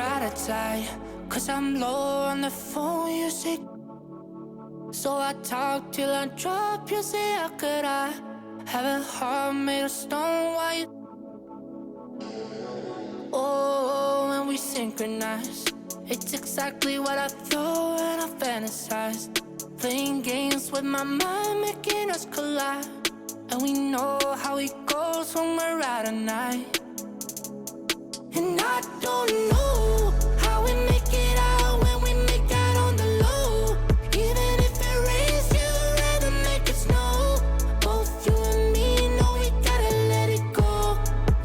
out of time, 'cause I'm low on the phone, you say. So I talk till I drop, you say, how could I have a heart made of stone? Why you? Oh, when we synchronize, it's exactly what I thought and I fantasized. Playing games with my mind, making us collide. And we know how it goes when we're out at night. And I don't know how we make it out when we make out on the low. Even if it rains, you'd rather make it snow. Both you and me know we gotta let it go.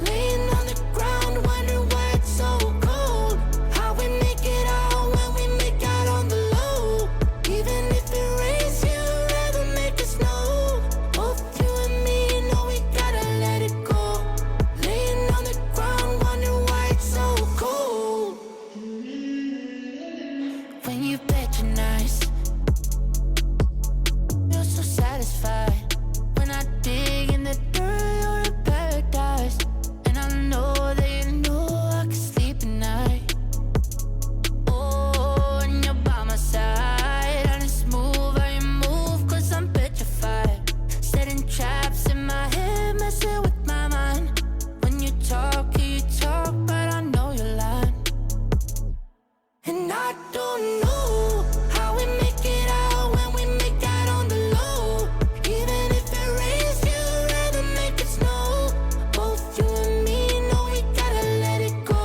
Laying on the ground, wondering why it's so cold. How we make it out when we make out on the low. Even if it rains, you'd rather make it snow. Both you and me know we gotta let it go. Laying on the ground, wondering why it's so cold. When you patronize, you're so satisfied. When I dig in the dirt, you're in paradise. And I know that you know I can sleep at night. Oh, and you're by my side. And it's smooth how you move, 'cause I'm petrified. Setting traps in my head, messing with my mind. When you talk, but I know you're lying. And I don't know how we make it out when we make out on the low. Even if it rains, you'd rather make it snow. Both you and me know we gotta let it go.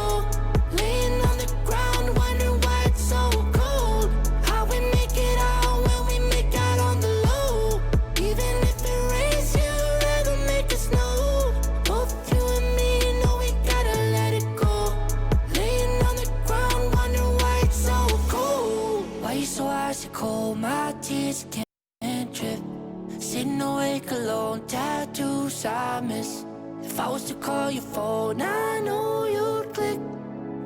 Laying on the ground, wondering why it's so cold. How we make it out when we make out on the low. Even if it rains, you'd rather make it snow. Both you and me know we gotta let it go. Laying on the ground, wondering why it's so cold. Why you so ice cold? My tears can't drip. Sitting awake alone, tattoos I miss. If I was to call your phone, I know you'd click.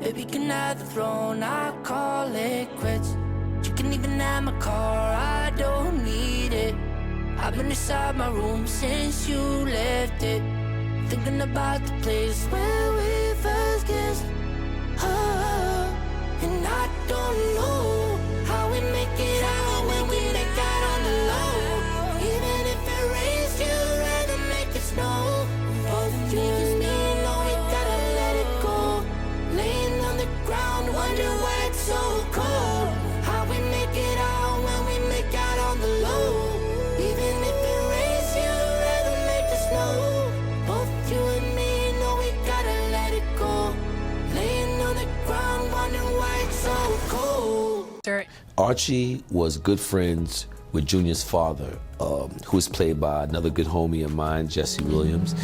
Baby, can have the throne, I call it quits. You can even have my car, I don't need it. I've been inside my room since you left it. Thinking about the place where we first kissed. Oh, and I don't know how we make it out when we make out on the low. Even if it rains, you'd rather make it snow. Both you and me know we gotta let it go. Laying on the ground, wondering why it's so cold. How we make it out when we make out on the low. Even if it rains, you'd rather make it snow. Both you and me know we gotta let it go. Laying on the ground, wondering why it's so cold. Archie was good friends with Junior's father, who was played by another good homie of mine, Jesse Williams.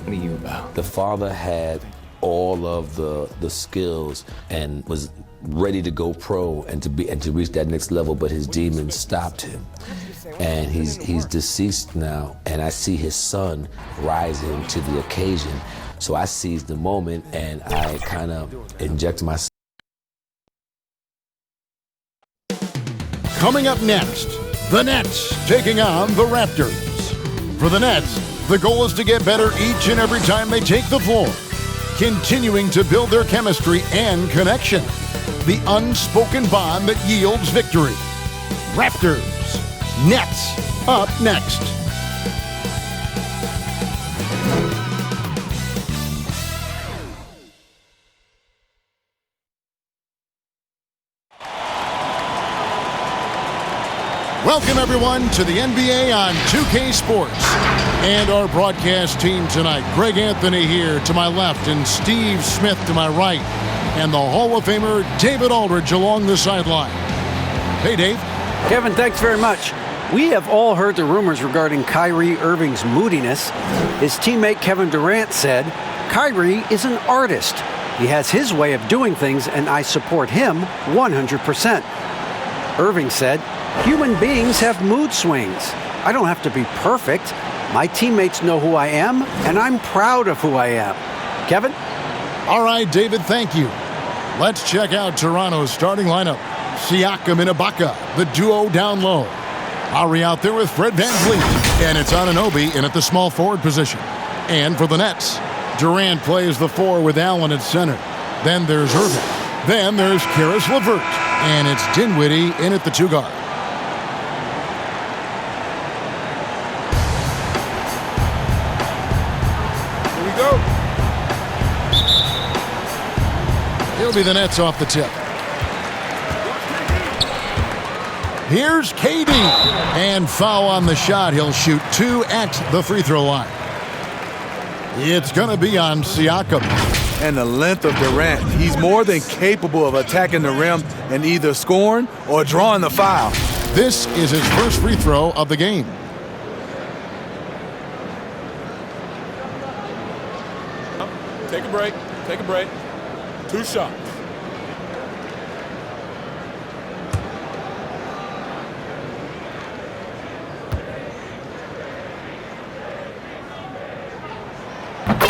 What are you about? The father had all of the skills and was ready to go pro and to reach that next level, but his demons stopped him. And he's deceased now, and I see his son rising to the occasion. So I seized the moment and I kind of inject myself. Coming up next, the Nets taking on the Raptors. For the Nets, the goal is to get better each and every time they take the floor, continuing to build their chemistry and connection, the unspoken bond that yields victory. Raptors, Nets, up next. Welcome, everyone, to the NBA on 2K Sports. And our broadcast team tonight, Greg Anthony here to my left and Steve Smith to my right. And the Hall of Famer David Aldridge along the sideline. Hey, Dave. Kevin, thanks very much. We have all heard the rumors regarding Kyrie Irving's moodiness. His teammate Kevin Durant said, Kyrie is an artist. He has his way of doing things, and I support him 100%. Irving said, human beings have mood swings. I don't have to be perfect. My teammates know who I am, and I'm proud of who I am. Kevin? All right, David, thank you. Let's check out Toronto's starting lineup. Siakam and Ibaka, the duo down low. Lowry out there with Fred VanVleet, and it's Anunoby in at the small forward position. And for the Nets, Durant plays the 4 with Allen at center. Then there's Irving. Then there's Karis LeVert, and it's Dinwiddie in at the 2 guard. Here we go. He'll be the Nets off the tip. Here's KD, and foul on the shot. He'll shoot 2 at the free throw line. It's going to be on Siakam. And the length of Durant, he's more than capable of attacking the rim and either scoring or drawing the foul. This is his first free throw of the game. Take a break. Take a break. 2 shots.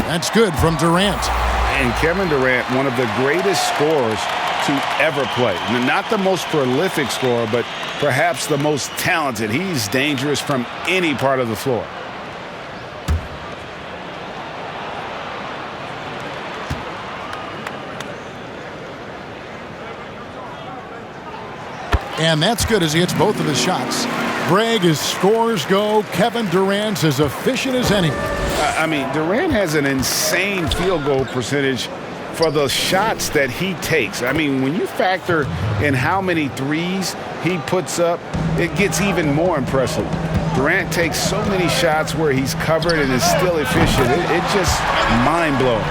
That's good from Durant. And Kevin Durant, one of the greatest scorers to ever play. Not the most prolific scorer, but perhaps the most talented. He's dangerous from any part of the floor. And that's good as he hits both of his shots. Greg, as scores go, Kevin Durant's as efficient as any. I mean, Durant has an insane field goal percentage for the shots that he takes. I mean, when you factor in how many threes he puts up, it gets even more impressive. Durant takes so many shots where he's covered and is still efficient. It's just mind-blowing.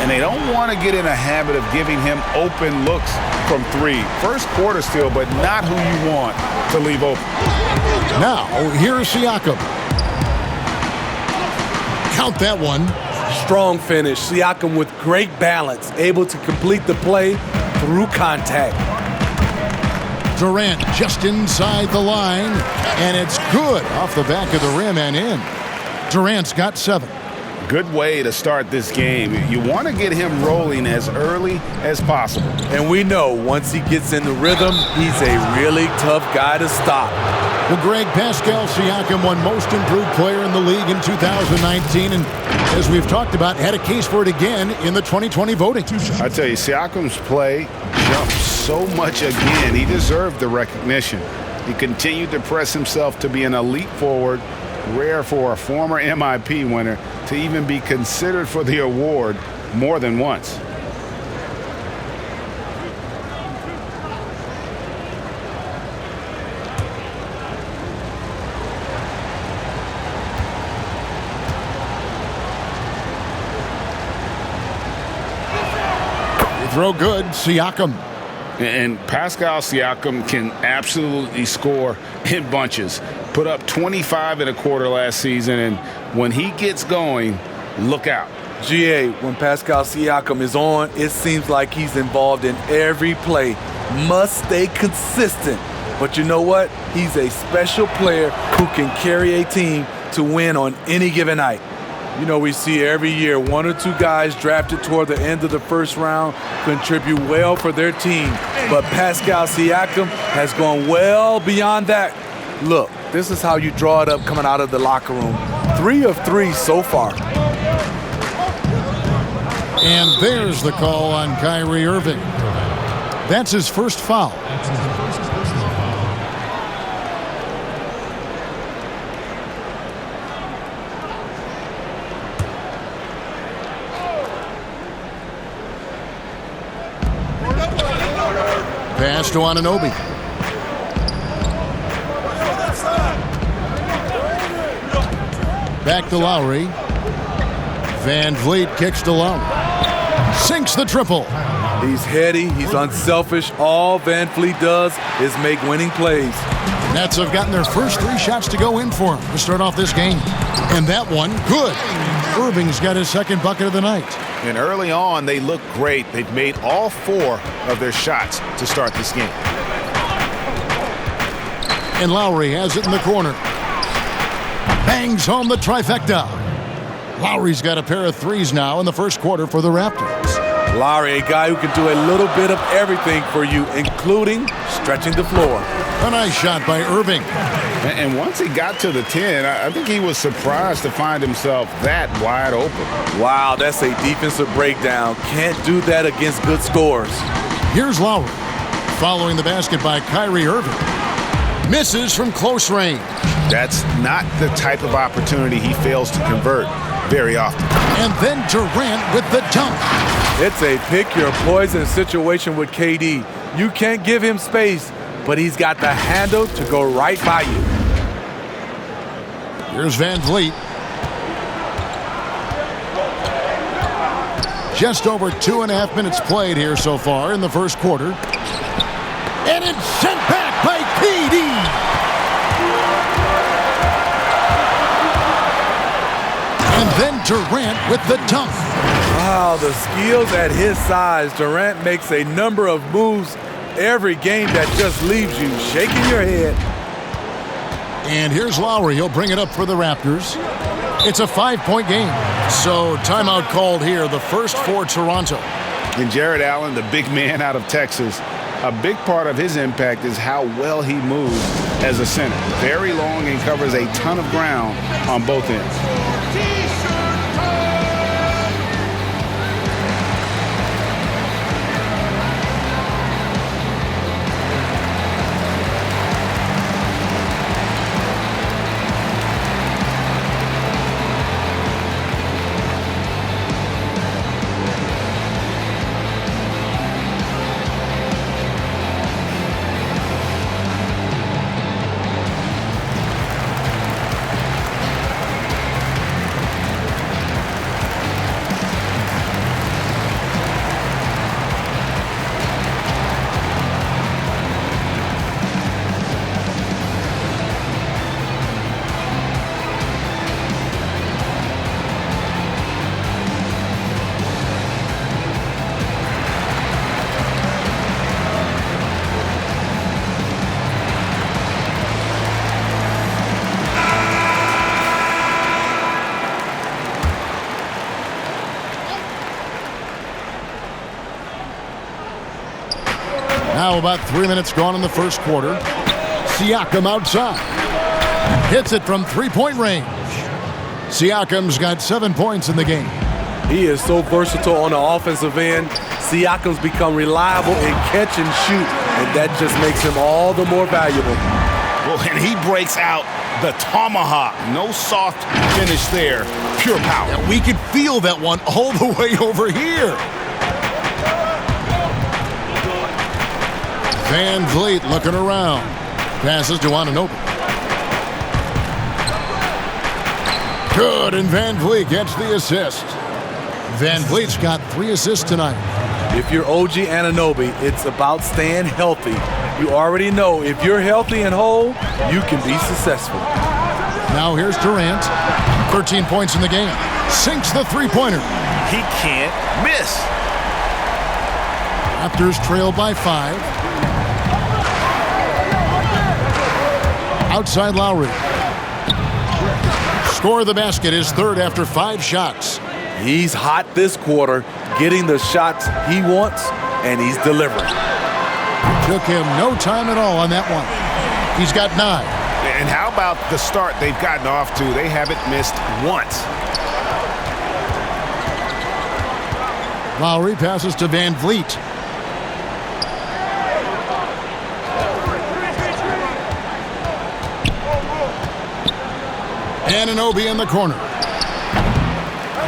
And they don't want to get in a habit of giving him open looks from 3. First quarter still, but not who you want to leave open. Now, here's Siakam. Count that one. Strong finish. Siakam with great balance, able to complete the play through contact. Durant just inside the line, and it's good off the back of the rim and in. Durant's got 7. Good way to start this game. You want to get him rolling as early as possible. And we know once he gets in the rhythm, he's a really tough guy to stop. Well, Greg, Pascal Siakam won Most Improved Player in the league in 2019, and as we've talked about, had a case for it again in the 2020 voting. I tell you, Siakam's play jumped so much again. He deserved the recognition. He continued to press himself to be an elite forward, rare for a former MIP winner to even be considered for the award more than once. Throw good, Siakam. And Pascal Siakam can absolutely score in bunches. Put up 25 in a quarter last season, and when he gets going, look out. GA, when Pascal Siakam is on, it seems like he's involved in every play. Must stay consistent. But you know what? He's a special player who can carry a team to win on any given night. You know, we see every year 1 or 2 guys drafted toward the end of the first round contribute well for their team. But Pascal Siakam has gone well beyond that. Look, this is how you draw it up coming out of the locker room. 3 of 3 so far. And there's the call on Kyrie Irving. That's his first foul. Pass to Anunoby. Back to Lowry. Van Vliet kicks to Lowry. Sinks the triple. He's heady. He's unselfish. All Van Vliet does is make winning plays. Nets have gotten their first 3 shots to go in for him to start off this game. And that one, good. Irving's got his second bucket of the night. And early on, they look great. They've made all 4 of their shots to start this game. And Lowry has it in the corner. Bangs home the trifecta. Lowry's got a pair of 3s now in the first quarter for the Raptors. Lowry, a guy who can do a little bit of everything for you, including stretching the floor. A nice shot by Irving. And once he got to the 10, I think he was surprised to find himself that wide open. Wow, that's a defensive breakdown. Can't do that against good scores. Here's Lowry. Following the basket by Kyrie Irving. Misses from close range. That's not the type of opportunity he fails to convert very often. And then Durant with the dunk. It's a pick your poison situation with KD. You can't give him space, but he's got the handle to go right by you. Here's Van Vliet. Just over 2.5 minutes played here so far in the first quarter. And it's sent back by KD. And then Durant with the dunk. Wow, the skills at his size. Durant makes a number of moves every game that just leaves you shaking your head. And here's Lowry. He'll bring it up for the Raptors. It's a 5-point game. So timeout called here, the first for Toronto. And Jared Allen, the big man out of Texas, a big part of his impact is how well he moves as a center. Very long and covers a ton of ground on both ends. Now about 3 minutes gone in the first quarter. Siakam outside. Hits it from three-point range. Siakam's got 7 points in the game. He is so versatile on the offensive end. Siakam's become reliable in catch and shoot, and that just makes him all the more valuable. Well, and he breaks out the tomahawk. No soft finish there. Pure power. And we could feel that one all the way over here. Van Vliet looking around. Passes to Anunoby. Good, and Van Vliet gets the assist. Van Vliet's got 3 assists tonight. If you're OG Anunoby, it's about staying healthy. You already know if you're healthy and whole, you can be successful. Now here's Durant. 13 points in the game. Sinks the three-pointer. He can't miss. Raptors trail by 5. Outside Lowry. Score the basket, his third after 5 shots. He's hot this quarter, getting the shots he wants, and he's delivering. Took him no time at all on that one. He's got 9. And how about the start they've gotten off to? They haven't missed once. Lowry passes to Van Vliet. Anunoby in the corner.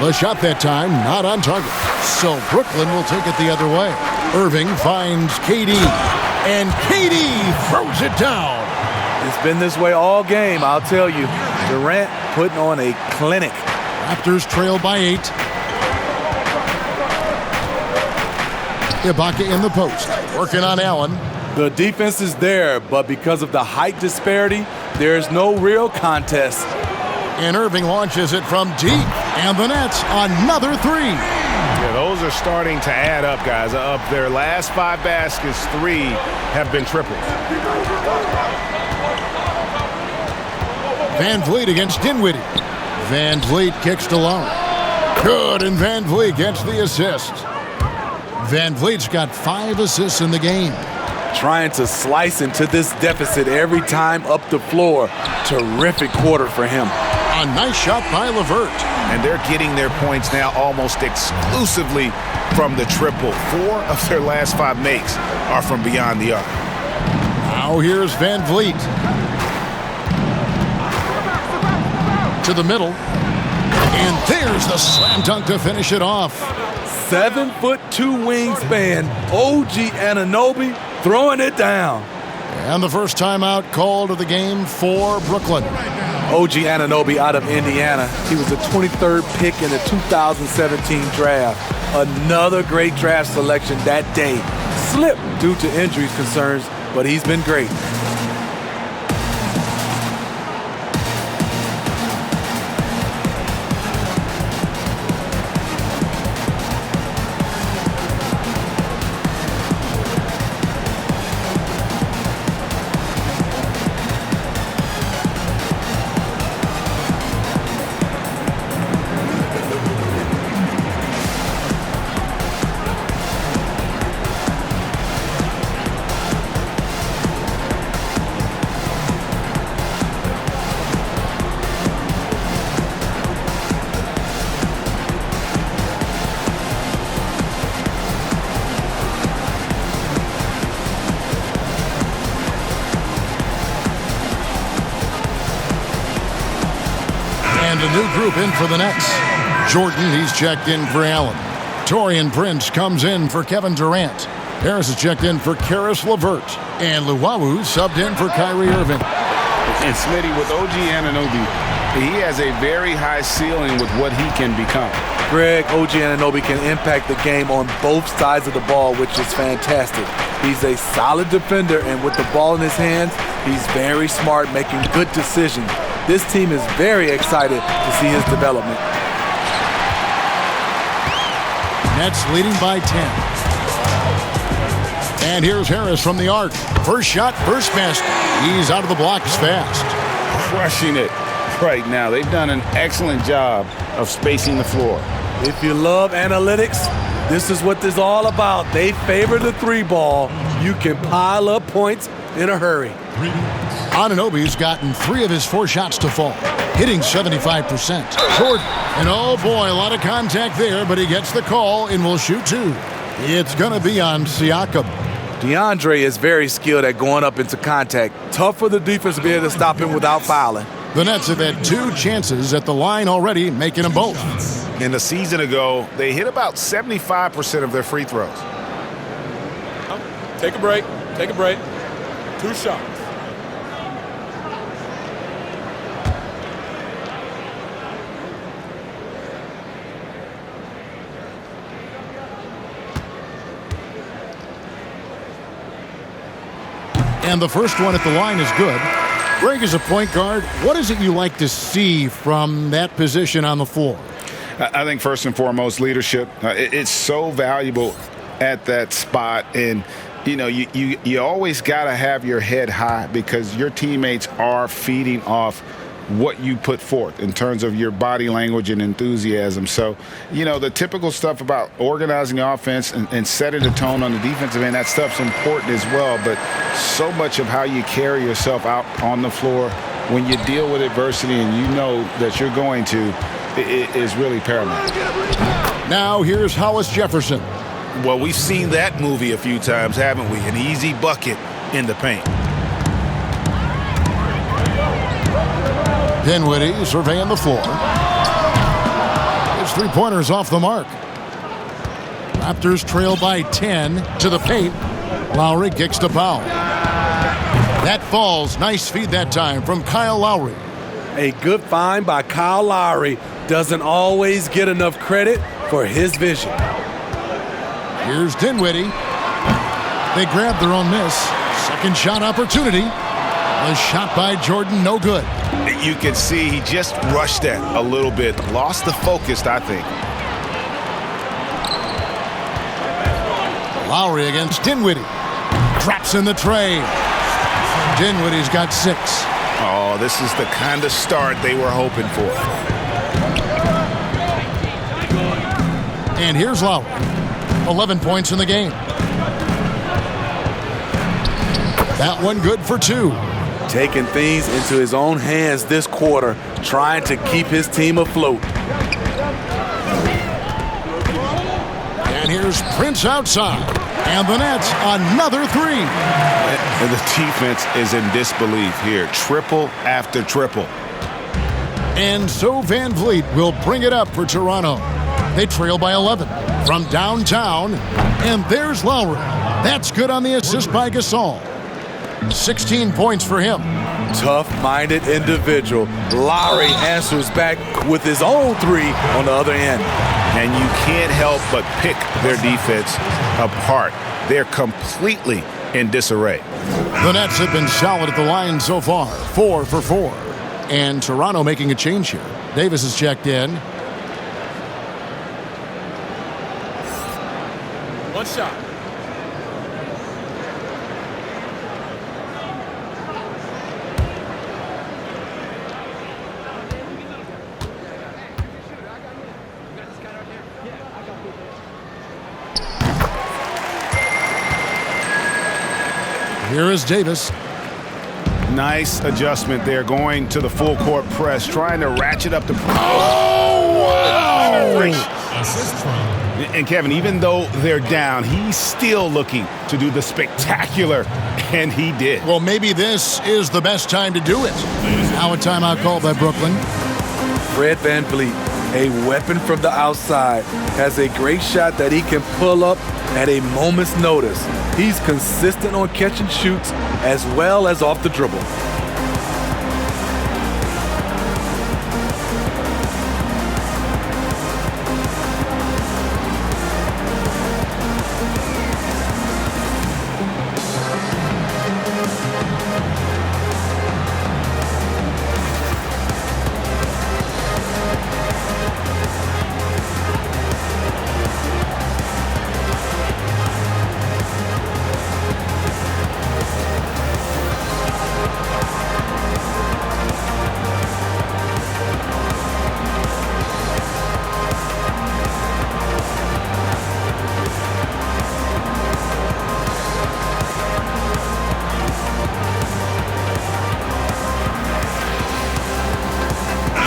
The shot that time not on target. So Brooklyn will take it the other way. Irving finds KD. And KD throws it down. It's been this way all game, I'll tell you. Durant putting on a clinic. Raptors trail by 8. Ibaka in the post. Working on Allen. The defense is there, but because of the height disparity, there's no real contest. And Irving launches it from deep. And the Nets, another 3. Yeah, those are starting to add up, guys. Up their last 5 baskets, 3 have been triples. Van Vliet against Dinwiddie. Van Vliet kicks to Lowry. Good, and Van Vliet gets the assist. Van Vliet's got 5 assists in the game. Trying to slice into this deficit every time up the floor. Terrific quarter for him. A nice shot by LeVert. and they're getting their points now almost exclusively from the triple. 4 of their last 5 makes are from beyond the arc. Now here's Van Vliet. To the middle. And there's the slam dunk to finish it off. 7'2" wingspan. OG Anunoby throwing it down. And the first timeout called of the game for Brooklyn. OG Anunoby out of Indiana. He was the 23rd pick in the 2017 draft. Another great draft selection that day. Slipped due to injury concerns, but he's been great. And a new group in for the Nets. Jordan, he's checked in for Allen. Taurean Prince comes in for Kevin Durant. Harris is checked in for Karis LeVert. And Luwawu subbed in for Kyrie Irving. And Smitty, with OG Anunoby, he has a very high ceiling with what he can become. Greg, OG Anunoby can impact the game on both sides of the ball, which is fantastic. He's a solid defender, and with the ball in his hands, he's very smart, making good decisions. This team is very excited to see his development. Nets leading by 10. And here's Harris from the arc. First shot, first basket. He's out of the blocks fast. Crushing it right now. They've done an excellent job of spacing the floor. If you love analytics, this is what this is all about. They favor the 3-ball. You can pile up points in a hurry. Anunoby's gotten 3 of his 4 shots to fall, hitting 75%. Jordan, and oh boy, a lot of contact there, but he gets the call and will shoot 2. It's going to be on Siakam. DeAndre is very skilled at going up into contact. Tough for the defense to be able to stop him without fouling. The Nets have had 2 chances at the line already, making them both. And a season ago, they hit about 75% of their free throws. Take a break. Take a break. 2 shots. And the first one at the line is good. Greg, as a point guard, what is it you like to see from that position on the floor? I think first and foremost, leadership. It's so valuable at that spot. And, you know, you always got to have your head high because your teammates are feeding off what you put forth in terms of your body language and enthusiasm. So, you know, the typical stuff about organizing the offense and setting the tone on the defensive end, that stuff's important as well. But so much of how you carry yourself out on the floor when you deal with adversity and you know that you're going to, it is really paramount. Now here's Hollis Jefferson. Well, we've seen that movie a few times, haven't we? An easy bucket in the paint. Dinwiddie surveying the floor. His 3-pointer's off the mark. Raptors trail by 10 to the paint. Lowry kicks to Powell. That falls. Nice feed that time from Kyle Lowry. A good find by Kyle Lowry. Doesn't always get enough credit for his vision. Here's Dinwiddie. They grab their own miss. Second shot opportunity. A shot by Jordan, no good. You can see he just rushed that a little bit. Lost the focus, I think. Lowry against Dinwiddie. Drops in the tray. Dinwiddie's got 6. Oh, this is the kind of start they were hoping for. And here's Lowry. 11 points in the game. That one good for 2. taking things into his own hands this quarter, trying to keep his team afloat. And here's Prince outside. And the Nets, another three. And the defense is in disbelief here. Triple after triple. And so Van Vliet will bring it up for Toronto. They trail by 11 from downtown. And there's Lowry. That's good on the assist by Gasol. 16 points for him. Tough-minded individual. Lowry answers back with his own three on the other end. And you can't help but pick their defense apart. They're completely in disarray. The Nets have been solid at the line so far, 4 for 4. And Toronto making a change here. Davis is checked in. One shot. Here is Davis. Nice adjustment there, going to the full court press, trying to ratchet up the press. Oh, wow! And Kevin, even though they're down, he's still looking to do the spectacular, and he did. Well, maybe this is the best time to do it. Now a timeout called by Brooklyn. Fred VanVleet, a weapon from the outside, has a great shot that he can pull up at a moment's notice. He's consistent on catch and shoots as well as off the dribble.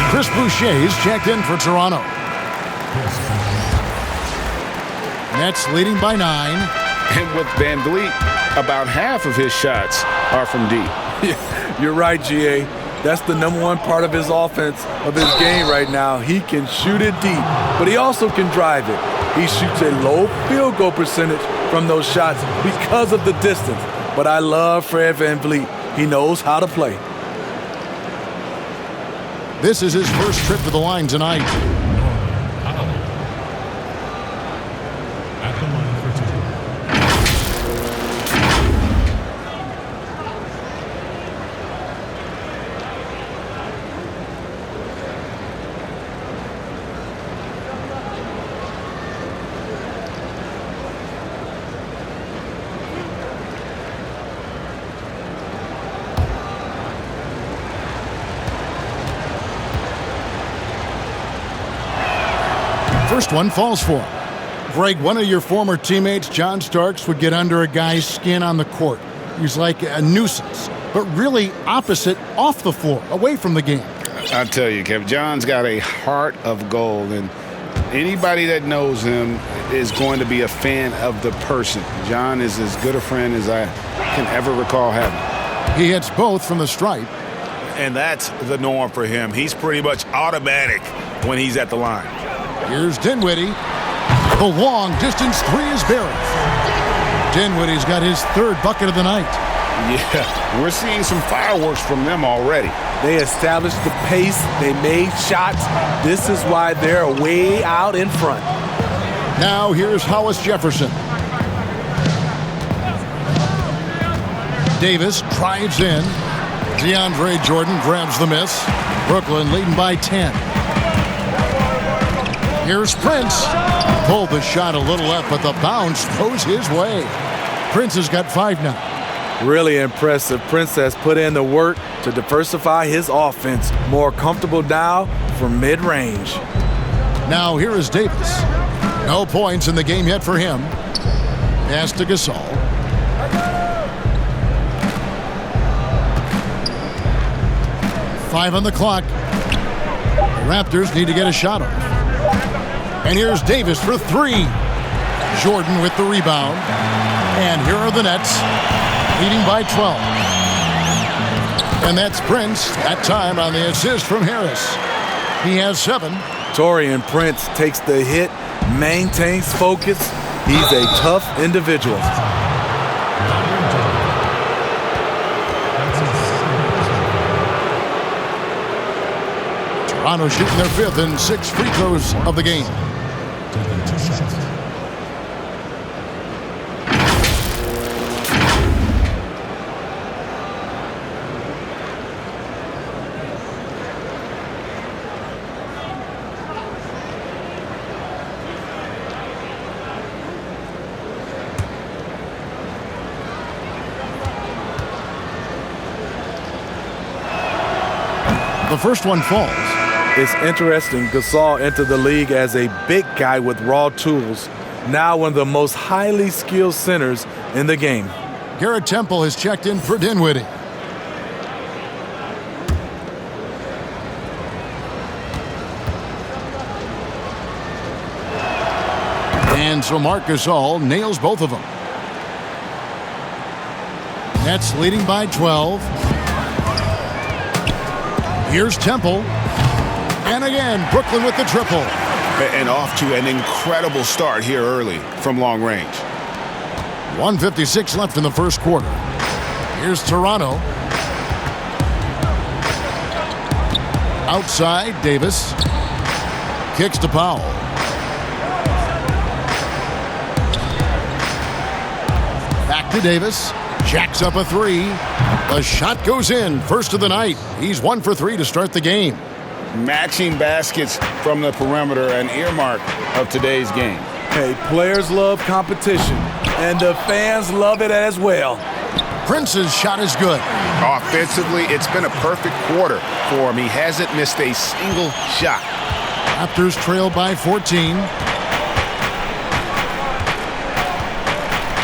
Chris Boucher's checked in for Toronto. Nets leading by 9. And with VanVleet, about half of his shots are from deep. You're right, GA. That's the number one part of his offense, of his game right now. He can shoot it deep, but he also can drive it. He shoots a low field goal percentage from those shots because of the distance. But I love Fred VanVleet. He knows how to play. This is his first trip to the line tonight. At the line for two. First one falls for him. Greg, one of your former teammates, John Starks, would get under a guy's skin on the court. He's like a nuisance, but really opposite off the floor, away from the game. I tell you, Kevin, John's got a heart of gold, and anybody that knows him is going to be a fan of the person. John is as good a friend as I can ever recall having. He hits both from the stripe. And that's the norm for him. He's pretty much automatic when he's at the line. Here's Dinwiddie. The long-distance three is buried. Dinwiddie's got his third bucket of the night. Yeah, we're seeing some fireworks from them already. They established the pace. They made shots. This is why they're way out in front. Now here's Hollis Jefferson. Davis drives in. DeAndre Jordan grabs the miss. Brooklyn leading by 10. Here's Prince. Pulled the shot a little up, but the bounce goes his way. Prince has got 5 now. Really impressive. Prince has put in the work to diversify his offense. More comfortable now from mid-range. Now here is Davis. No points in the game yet for him. Pass to Gasol. 5 on the clock. The Raptors need to get a shot off. And here's Davis for 3. Jordan with the rebound. And here are the Nets, leading by 12. And that's Prince, that time on the assist from Harris. He has 7. Taurean Prince takes the hit, maintains focus. He's a tough individual. Toronto shooting their 5th and 6 free throws of the game. The first one falls. It's interesting. Gasol entered the league as a big guy with raw tools. Now one of the most highly skilled centers in the game. Garrett Temple has checked in for Dinwiddie. And so Marc Gasol nails both of them. Nets leading by 12. Here's Temple. And again, Brooklyn with the triple. And off to an incredible start here early from long range. 1:56 left in the first quarter. Here's Toronto. Outside, Davis. Kicks to Powell. Back to Davis. Jacks up a 3. The shot goes in. First of the night. He's 1 for 3 to start the game. Matching baskets from the perimeter, an earmark of today's game. Hey, players love competition, and the fans love it as well. Prince's shot is good. Offensively, it's been a perfect quarter for him. He hasn't missed a single shot. Raptors trail by 14.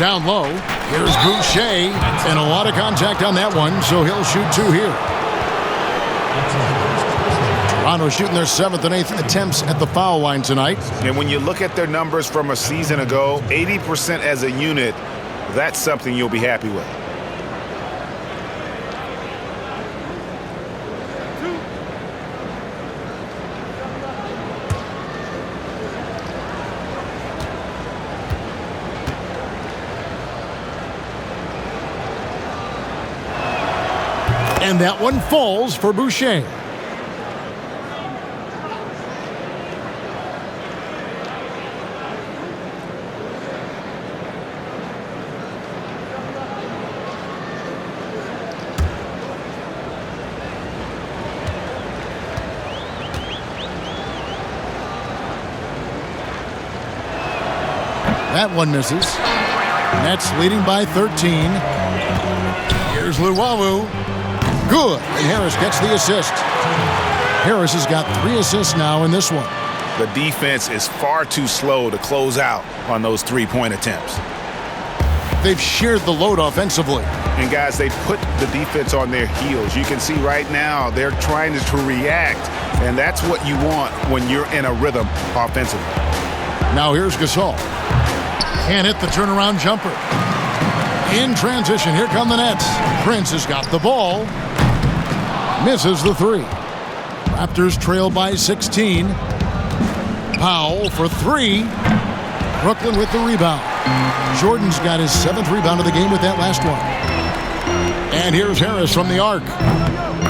Down low. Here's Boucher, and a lot of contact on that one, so he'll shoot 2 here. Toronto shooting their 7th and 8th attempts at the foul line tonight. And when you look at their numbers from a season ago, 80% as a unit, that's something you'll be happy with. And that one falls for Boucher. That one misses. Nets leading by 13. Here's Luwawu. Good. And Harris gets the assist. Harris has got 3 assists now in this one. The defense is far too slow to close out on those 3-point attempts. They've shared the load offensively. And guys, they put the defense on their heels. You can see right now they're trying to react, and that's what you want when you're in a rhythm offensively. Now here's Gasol. Can't hit the turnaround jumper. In transition, here come the Nets. Prince has got the ball. Misses the 3. Raptors trail by 16. Powell for 3. Brooklyn with the rebound. Jordan's got his 7th rebound of the game with that last one. And here's Harris from the arc.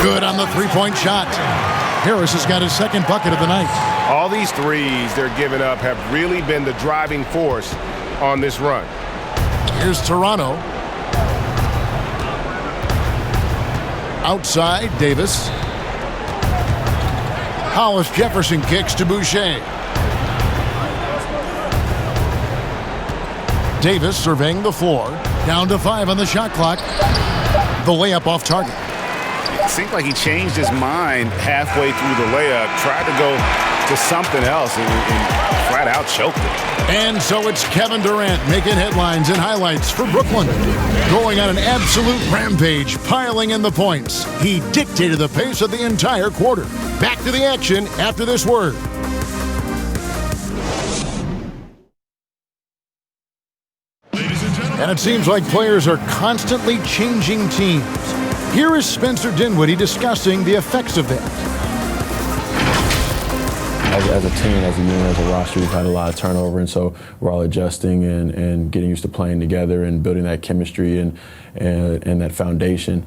Good on the 3-point shot. Harris has got his 2nd bucket of the night. All these threes they're giving up have really been the driving force on this run. Here's Toronto. Outside, Davis. Hollis Jefferson kicks to Boucher. Davis surveying the floor. Down to 5 on the shot clock. The layup off target. It seemed like he changed his mind halfway through the layup. Tried to go just something else and flat out choked it. And so it's Kevin Durant making headlines and highlights for Brooklyn. Going on an absolute rampage, piling in the points. He dictated the pace of the entire quarter. Back to the action after this word. And it seems like players are constantly changing teams. Here is Spencer Dinwiddie discussing the effects of that. As a team, as a unit, as a roster, we've had a lot of turnover, and so we're all adjusting and getting used to playing together and building that chemistry and that foundation.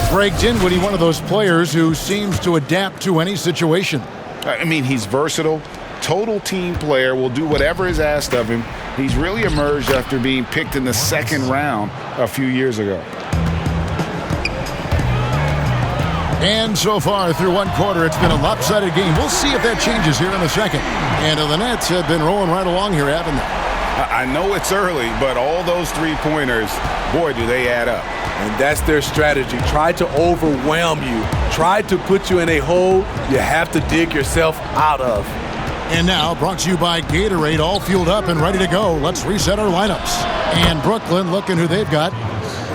Greg Dinwiddie, one of those players who seems to adapt to any situation. I mean, he's versatile, total team player, will do whatever is asked of him. He's really emerged after being picked in the second round a few years ago. And so far, through one quarter, it's been a lopsided game. We'll see if that changes here in a second. And the Nets have been rolling right along here, haven't they? I know it's early, but all those three-pointers, boy, do they add up. And that's their strategy. Try to overwhelm you. Try to put you in a hole you have to dig yourself out of. And now, brought to you by Gatorade, all fueled up and ready to go. Let's reset our lineups. And Brooklyn, looking who they've got.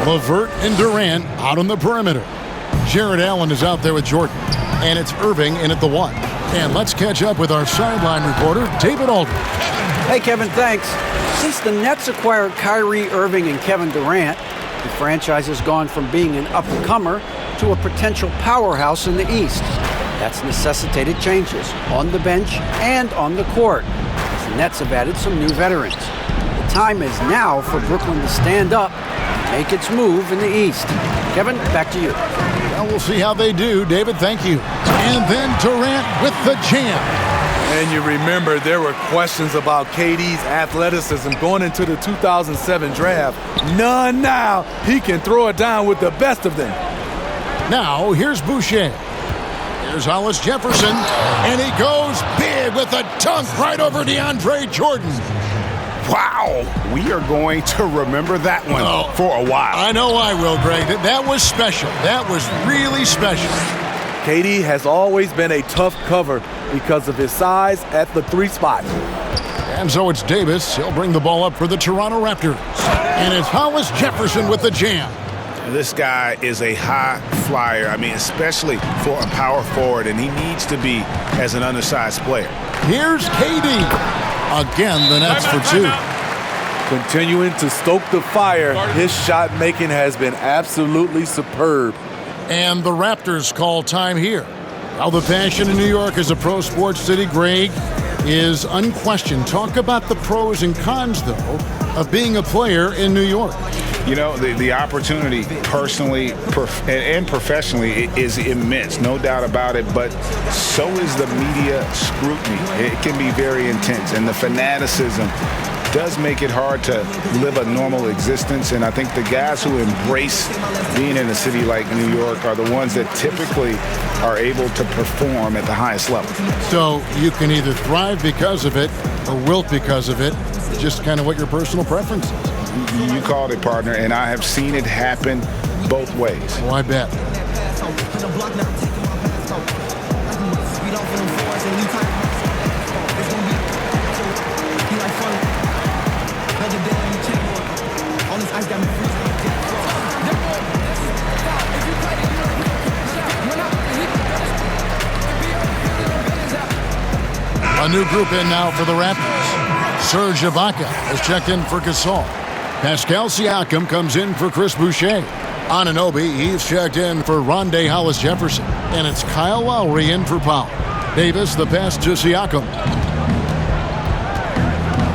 LeVert and Durant out on the perimeter. Jared Allen is out there with Jordan. And it's Irving in at the 1. And let's catch up with our sideline reporter, David Aldridge. Hey, Kevin, thanks. Since the Nets acquired Kyrie, Irving, and Kevin Durant, the franchise has gone from being an up-and-comer to a potential powerhouse in the East. That's necessitated changes on the bench and on the court, as the Nets have added some new veterans. The time is now for Brooklyn to stand up and make its move in the East. Kevin, back to you. Well, we'll see how they do. David, thank you. And then Durant with the jam. And you remember there were questions about KD's athleticism going into the 2007 draft. None now. He can throw it down with the best of them. Now, here's Boucher. Here's Hollis Jefferson. And he goes big with a dunk right over DeAndre Jordan. Wow, we are going to remember that one for a while. I know I will, Greg. That was special. That was really special. KD has always been a tough cover because of his size at the 3 spot. And so it's Davis. He'll bring the ball up for the Toronto Raptors. And it's Hollis Jefferson with the jam. This guy is a high flyer, I mean, especially for a power forward, and he needs to be as an undersized player. Here's KD. Again, the Nets for 2. Continuing to stoke the fire, his shot making has been absolutely superb. And the Raptors call time here. How the passion in New York is a pro sports city, Greg, is unquestioned. Talk about the pros and cons, though, of being a player in New York. You know, the opportunity personally and professionally is immense, no doubt about it, but so is the media scrutiny. It can be very intense, and the fanaticism does make it hard to live a normal existence, and I think the guys who embrace being in a city like New York are the ones that typically are able to perform at the highest level. So you can either thrive because of it or wilt because of it, just kind of what your personal preference is. You called it, partner, and I have seen it happen both ways. Oh, I bet. A new group in now for the Raptors. Serge Ibaka has checked in for Gasol. Pascal Siakam comes in for Chris Boucher. Anunoby, he's checked in for Rondé Hollis Jefferson. And it's Kyle Lowry in for Powell. Davis, the pass to Siakam.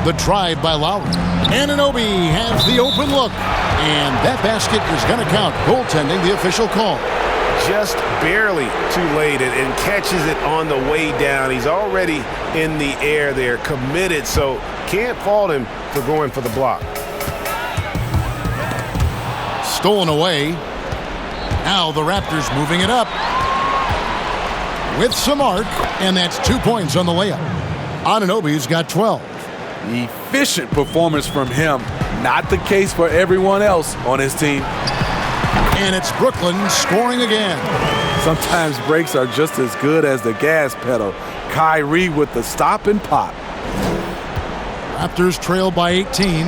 The drive by Lowry. Anunoby has the open look. And that basket is going to count. Goaltending, the official call. Just barely too late and catches it on the way down. He's already in the air there, committed, so can't fault him for going for the block. Stolen away. Now the Raptors moving it up with some arc, and that's 2 points on the layup. Anunoby's got 12. Efficient performance from him. Not the case for everyone else on his team. And it's Brooklyn scoring again. Sometimes brakes are just as good as the gas pedal. Kyrie with the stop and pop. Raptors trail by 18.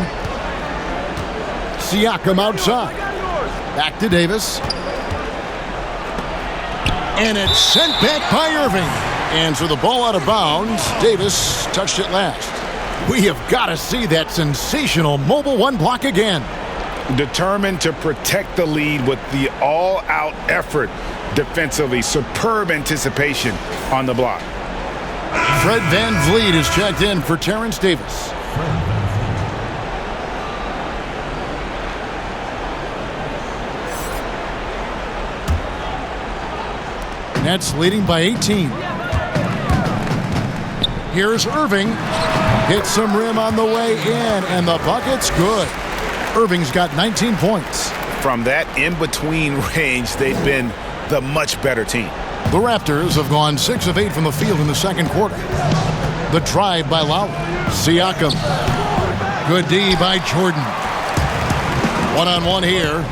Siakam outside. Back to Davis. And it's sent back by Irving. And so the ball out of bounds. Davis touched it last. We have got to see that sensational mobile one block again. Determined to protect the lead with the all-out effort defensively. Superb anticipation on the block. Fred VanVleet is checked in for Terrence Davis. Nets leading by 18. Here's Irving. Hits some rim on the way in, and the bucket's good. Irving's got 19 points. From that in-between range, they've been the much better team. The Raptors have gone 6 of 8 from the field in the second quarter. The drive by Lowry. Siakam. Good D by Jordan. One-on-one here.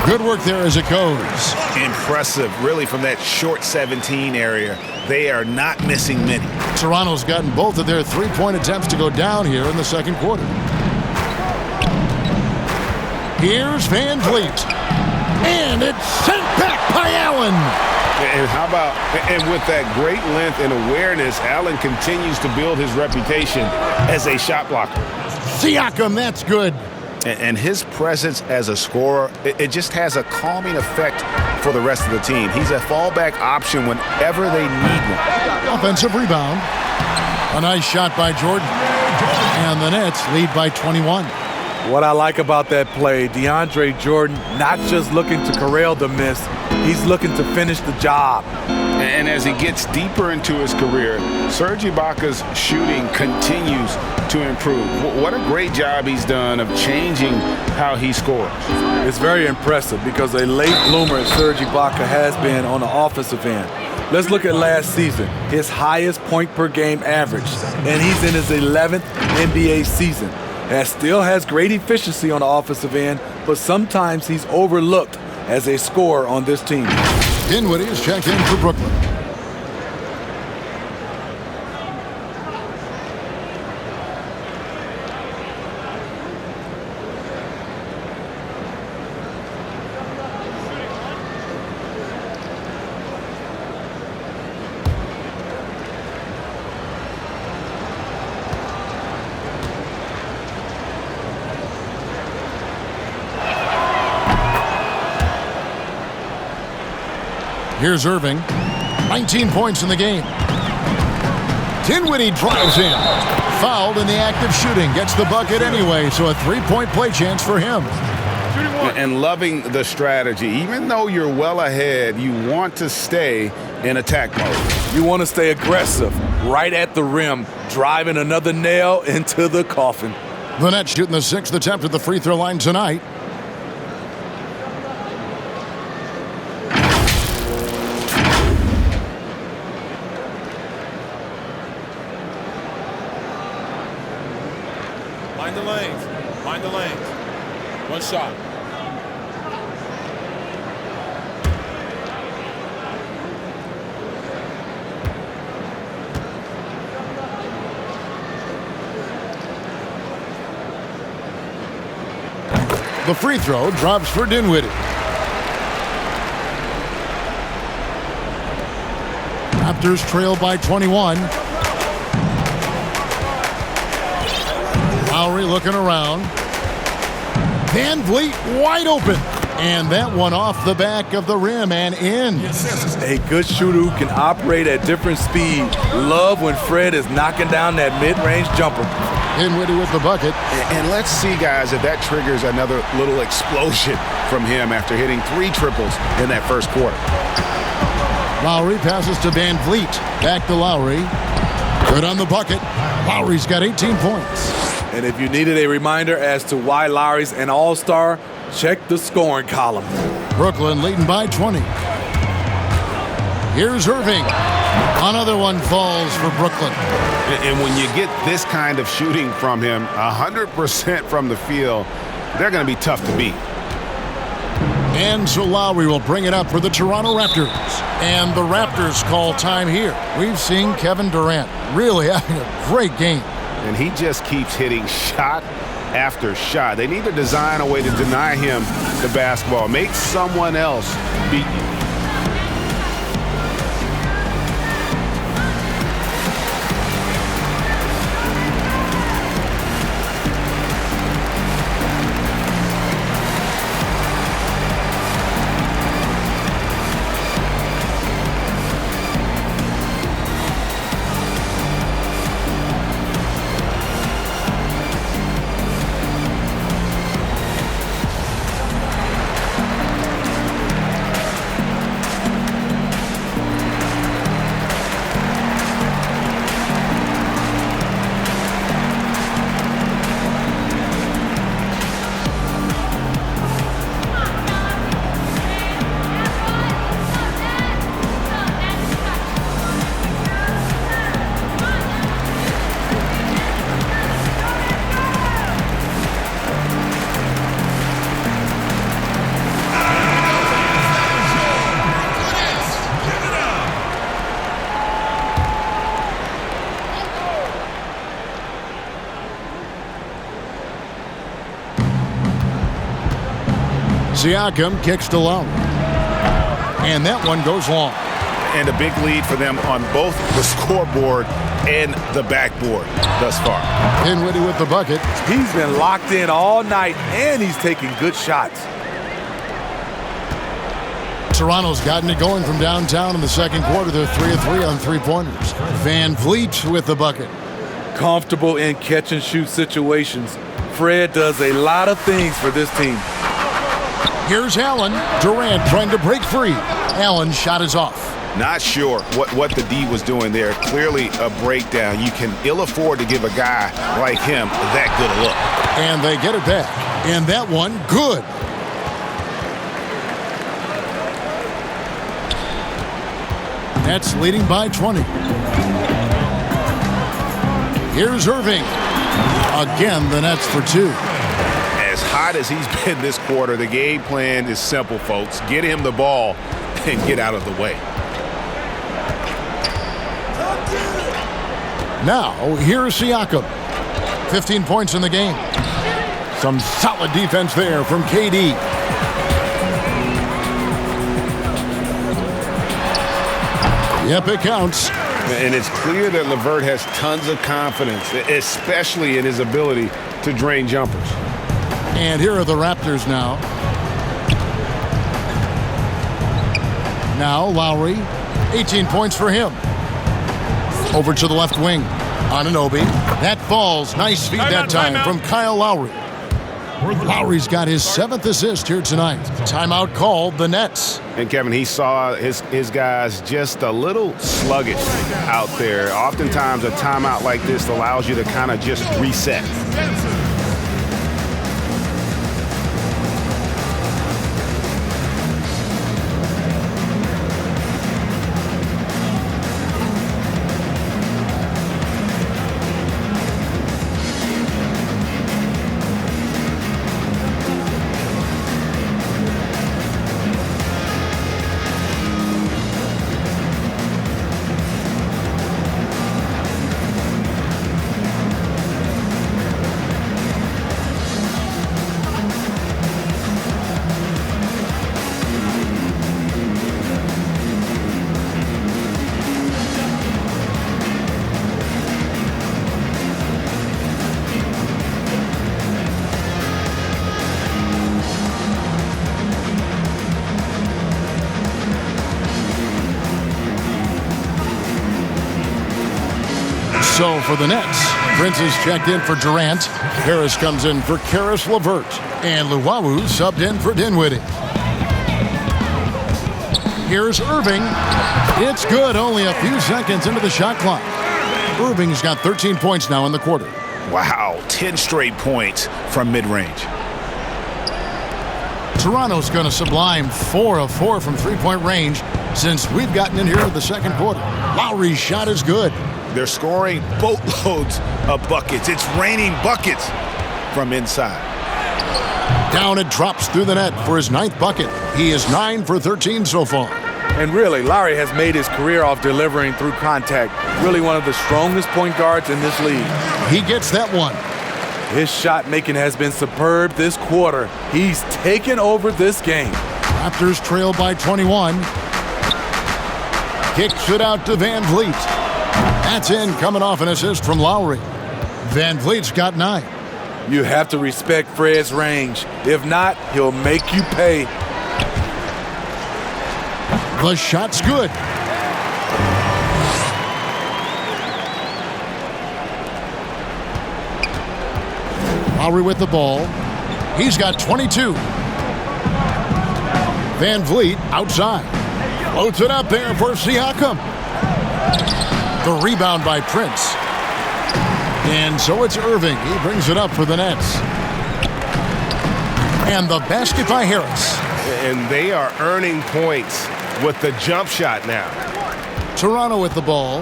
Good work there as it goes. Impressive, really, from that short 17 area. They are not missing many. Toronto's gotten both of their three-point attempts to go down here in the second quarter. Here's VanVleet. And it's sent back by Allen. And how about, and with that great length and awareness, Allen continues to build his reputation as a shot blocker. Siakam, that's good. And his presence as a scorer, it just has a calming effect for the rest of the team. He's a fallback option whenever they need one. Offensive rebound. A nice shot by Jordan. And the Nets lead by 21. What I like about that play, DeAndre Jordan not just looking to corral the miss, he's looking to finish the job. And as he gets deeper into his career, Serge Ibaka's shooting continues to improve. What a great job he's done of changing how he scores. It's very impressive because a late bloomer Serge Ibaka has been on the offensive end. Let's look at last season, his highest point per game average, and he's in his 11th NBA season. And still has great efficiency on the offensive end, but sometimes he's overlooked as a scorer on this team. Dinwiddie is checked in for Brooklyn. Here's Irving. 19 points in the game. Dinwiddie drives in. Fouled in the act of shooting. Gets the bucket anyway, so a three-point play chance for him. And loving the strategy. Even though you're well ahead, you want to stay in attack mode. You want to stay aggressive, right at the rim, driving another nail into the coffin. The Nets shooting the 6th attempt at the free throw line tonight. Mind the lanes. Mind the lanes. One shot. The free throw drops for Dinwiddie. Raptors trail by 21. Lowry looking around. VanVleet wide open. And that one off the back of the rim and in. A good shooter who can operate at different speed. Love when Fred is knocking down that mid-range jumper. Dinwiddie with the bucket. And let's see, guys, if that triggers another little explosion from him after hitting 3 triples in that first quarter. Lowry passes to VanVleet. Back to Lowry. Good on the bucket. Lowry's got 18 points. And if you needed a reminder as to why Lowry's an all-star, check the scoring column. Brooklyn leading by 20. Here's Irving. Another one falls for Brooklyn. And when you get this kind of shooting from him, 100% from the field, they're going to be tough to beat. And so Lowry will bring it up for the Toronto Raptors. And the Raptors call time here. We've seen Kevin Durant really having a great game. And he just keeps hitting shot after shot. They need to design a way to deny him the basketball. Make someone else beat you. Siakam kicks to Lowry. And that one goes long. And a big lead for them on both the scoreboard and the backboard thus far. Dinwiddie with the bucket. He's been locked in all night, and he's taking good shots. Toronto's gotten it going from downtown in the second quarter. They're 3 of 3 on three-pointers. Van Vliet with the bucket. Comfortable in catch-and-shoot situations. Fred does a lot of things for this team. Here's Allen. Durant trying to break free. Allen's shot is off. Not sure what the D was doing there. Clearly a breakdown. You can ill afford to give a guy like him that good a look. And they get it back. And that one, good. Nets leading by 20. Here's Irving. Again, the Nets for 2. As hot as he's been this quarter, the game plan is simple, folks. Get him the ball and get out of the way. Now, here's Siakam. 15 points in the game. Some solid defense there from KD. Yep, it counts. And it's clear that LeVert has tons of confidence, especially in his ability to drain jumpers. And here are the Raptors now. Now Lowry, 18 points for him. Over to the left wing. Anunoby. That falls. Nice feed that time from Kyle Lowry. Lowry's got his 7th assist here tonight. Timeout called the Nets. And Kevin, he saw his guys just a little sluggish out there. Oftentimes a timeout like this allows you to kind of just reset. So for the Nets, Prince is checked in for Durant. Harris comes in for Karis LeVert. And Luwawu subbed in for Dinwiddie. Here's Irving. It's good, only a few seconds into the shot clock. Irving's got 13 points now in the quarter. Wow, 10 straight points from mid-range. Toronto's going to sublime 4 of 4 from three-point range since we've gotten in here to the second quarter. Lowry's shot is good. They're scoring boatloads of buckets. It's raining buckets from inside. Down it drops through the net for his 9th bucket. He is 9 for 13 so far. And really, Lowry has made his career off delivering through contact. Really one of the strongest point guards in this league. He gets that one. His shot making has been superb this quarter. He's taken over this game. Raptors trail by 21. Kicks it out to Van Vliet. That's in, coming off an assist from Lowry. Van Vliet's got 9. You have to respect Fred's range. If not, he'll make you pay. The shot's good. Lowry with the ball. He's got 22. Van Vliet outside. Floats it up there for Siakam. The rebound by Prince. And so it's Irving. He brings it up for the Nets. And the basket by Harris. And they are earning points with the jump shot now. Toronto with the ball.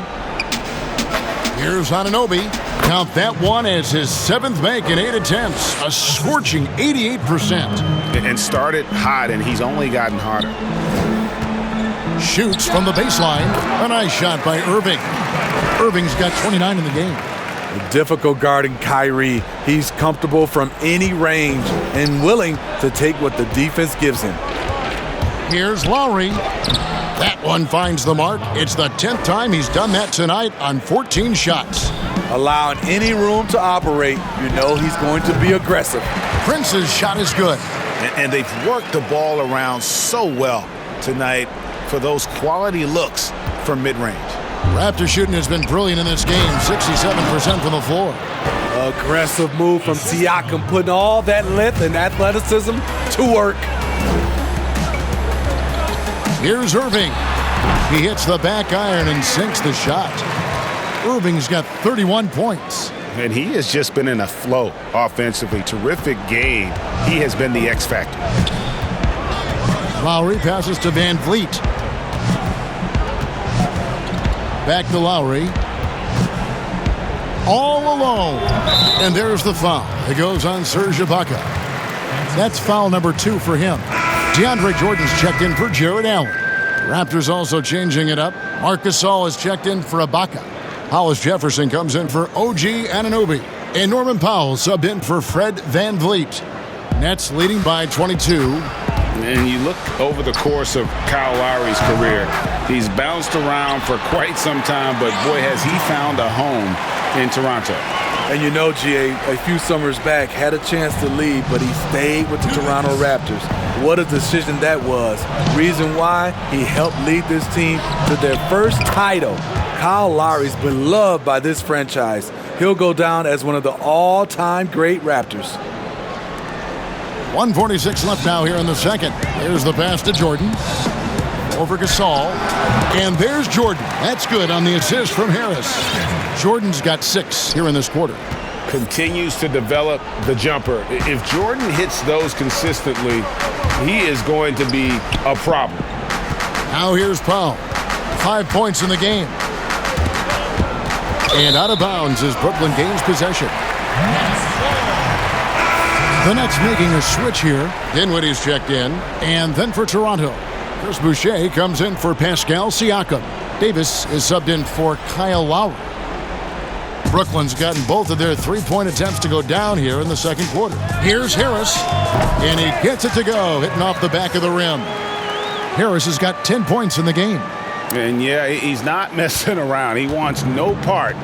Here's Anunoby. Count that one as his 7th make in 8 attempts. A scorching 88%. And started hot, and he's only gotten hotter. Shoots from the baseline. A nice shot by Irving. Irving's got 29 in the game. Difficult guarding Kyrie. He's comfortable from any range and willing to take what the defense gives him. Here's Lowry. That one finds the mark. It's the 10th time he's done that tonight on 14 shots. Allowing any room to operate, you know he's going to be aggressive. Prince's shot is good. And they've worked the ball around so well tonight for those quality looks from mid-range. Raptor shooting has been brilliant in this game, 67% from the floor. Aggressive move from Siakam, putting all that length and athleticism to work. Here's Irving. He hits the back iron and sinks the shot. Irving's got 31 points. And he has just been in a flow offensively. Terrific game. He has been the X factor. Lowry passes to Van Vliet. Back to Lowry. All alone. And there's the foul. It goes on Serge Ibaka. That's foul number 2 for him. DeAndre Jordan's checked in for Jared Allen. Raptors also changing it up. Marc Gasol is checked in for Ibaka. Hollis Jefferson comes in for OG Anunoby. And Norman Powell subbed in for Fred Van Vliet. Nets leading by 22. And you look over the course of Kyle Lowry's career, he's bounced around for quite some time, but boy, has he found a home in Toronto. And you know, GA, a few summers back, had a chance to leave, but he stayed with the Toronto Raptors. What a decision that was. Reason why? He helped lead this team to their first title. Kyle Lowry's beloved by this franchise. He'll go down as one of the all-time great Raptors. 1:46 left now here in the second. There's the pass to Jordan. Over Gasol. And there's Jordan. That's good on the assist from Harris. Jordan's got 6 here in this quarter. Continues to develop the jumper. If Jordan hits those consistently, he is going to be a problem. Now here's Powell. 5 points in the game. And out of bounds as Brooklyn gains possession. The Nets making a switch here. Dinwiddie's checked in. And then for Toronto, Chris Boucher comes in for Pascal Siakam. Davis is subbed in for Kyle Lowry. Brooklyn's gotten both of their three-point attempts to go down here in the second quarter. Here's Harris. And he gets it to go, hitting off the back of the rim. Harris has got 10 points in the game. And yeah, he's not messing around. He wants no part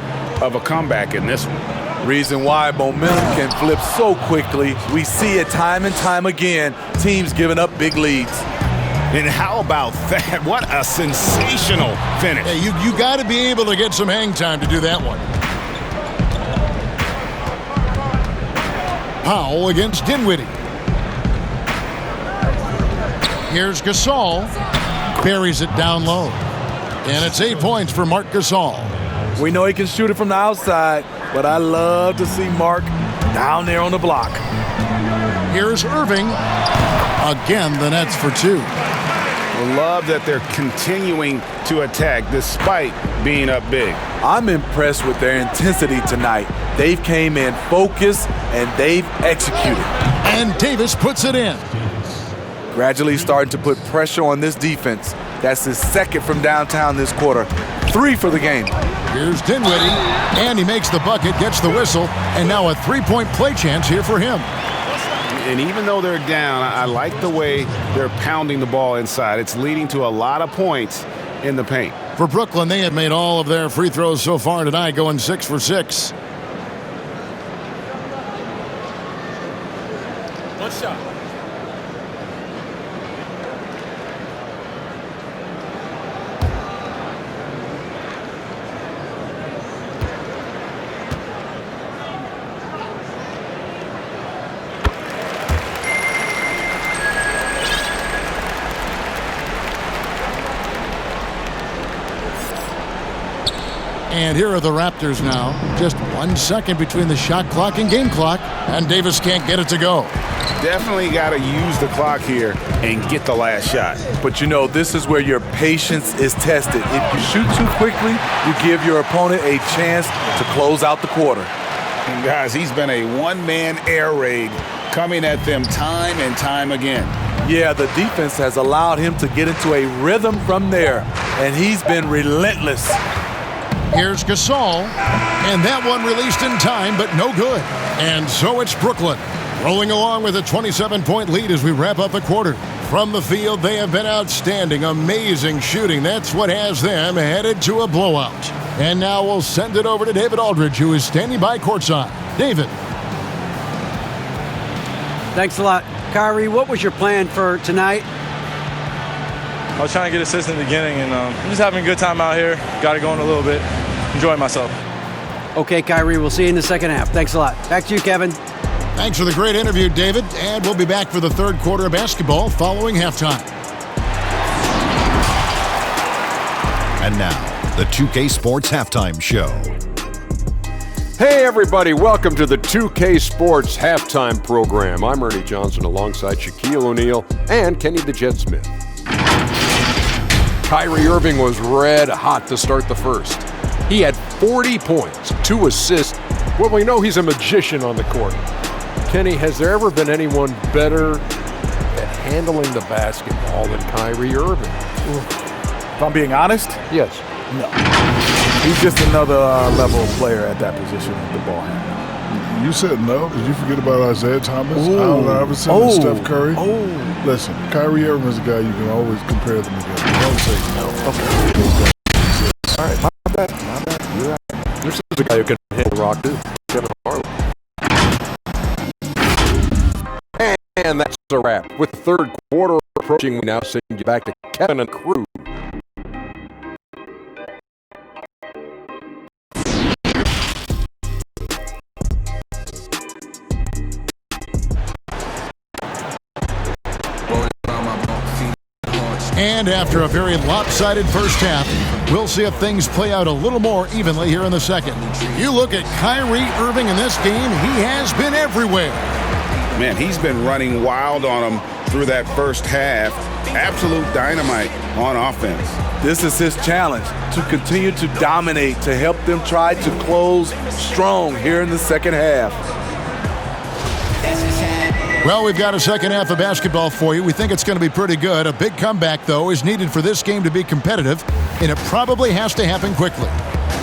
of a comeback in this one. Reason why momentum can flip so quickly. We see it time and time again. Teams giving up big leads. And how about that? What a sensational finish. Hey, you got to be able to get some hang time to do that one. Powell against Dinwiddie. Here's Gasol. Buries it down low. And it's 8 points for Marc Gasol. We know he can shoot it from the outside, but I love to see Marc down there on the block. Here's Irving. Again, the Nets for 2. I love that they're continuing to attack despite being up big. I'm impressed with their intensity tonight. They've came in focused and they've executed. And Davis puts it in. Gradually starting to put pressure on this defense. That's his second from downtown this quarter. 3 for the game. Here's Dinwiddie, and he makes the bucket, gets the whistle, and now a three-point play chance here for him. And even though they're down, I like the way they're pounding the ball inside. It's leading to a lot of points in the paint. For Brooklyn, they have made all of their free throws so far tonight, going 6 for 6. One shot. And here are the Raptors now. Just 1 second between the shot clock and game clock, and Davis can't get it to go. Definitely got to use the clock here and get the last shot. But you know, this is where your patience is tested. If you shoot too quickly, you give your opponent a chance to close out the quarter. And guys, he's been a one-man air raid coming at them time and time again. Yeah, the defense has allowed him to get into a rhythm from there, and he's been relentless. Here's Gasol, and that one released in time, but no good. And so it's Brooklyn, rolling along with a 27-point lead as we wrap up the quarter. From the field, they have been outstanding, amazing shooting. That's what has them headed to a blowout. And now we'll send it over to David Aldridge, who is standing by courtside. David. Thanks a lot. Kyrie, what was your plan for tonight? I was trying to get assists in the beginning, and I'm just having a good time out here. Got it going a little bit. Enjoying myself. Okay, Kyrie, we'll see you in the second half. Thanks a lot. Back to you, Kevin. Thanks for the great interview, David. And we'll be back for the third quarter of basketball following halftime. And now, the 2K Sports Halftime Show. Hey everybody, welcome to the 2K Sports Halftime Program. I'm Ernie Johnson alongside Shaquille O'Neal and Kenny the Jet Smith. Kyrie Irving was red hot to start the first. He had 40 points, 2 assists. Well, we know he's a magician on the court. Kenny, has there ever been anyone better at handling the basketball than Kyrie Irving? If I'm being honest? Yes. No. He's just another level player at that position with the ball handler. You said no. Did you forget about Isaiah Thomas? Ooh. Allen Iverson and Steph Curry? Listen, Kyrie Irving is a guy you can always compare them together. Don't say no. Okay. All right, my bad. You're right. This is a guy who can hit the rock, too. Kevin Harlan. And that's a wrap. With the third quarter approaching, we now send you back to Kevin and crew. And after a very lopsided first half, we'll see if things play out a little more evenly here in the second. You look at Kyrie Irving in this game, he has been everywhere. Man, he's been running wild on them through that first half. Absolute dynamite on offense. This is his challenge, to continue to dominate, to help them try to close strong here in the second half. Well, we've got a second half of basketball for you. We think it's going to be pretty good. A big comeback, though, is needed for this game to be competitive, and it probably has to happen quickly.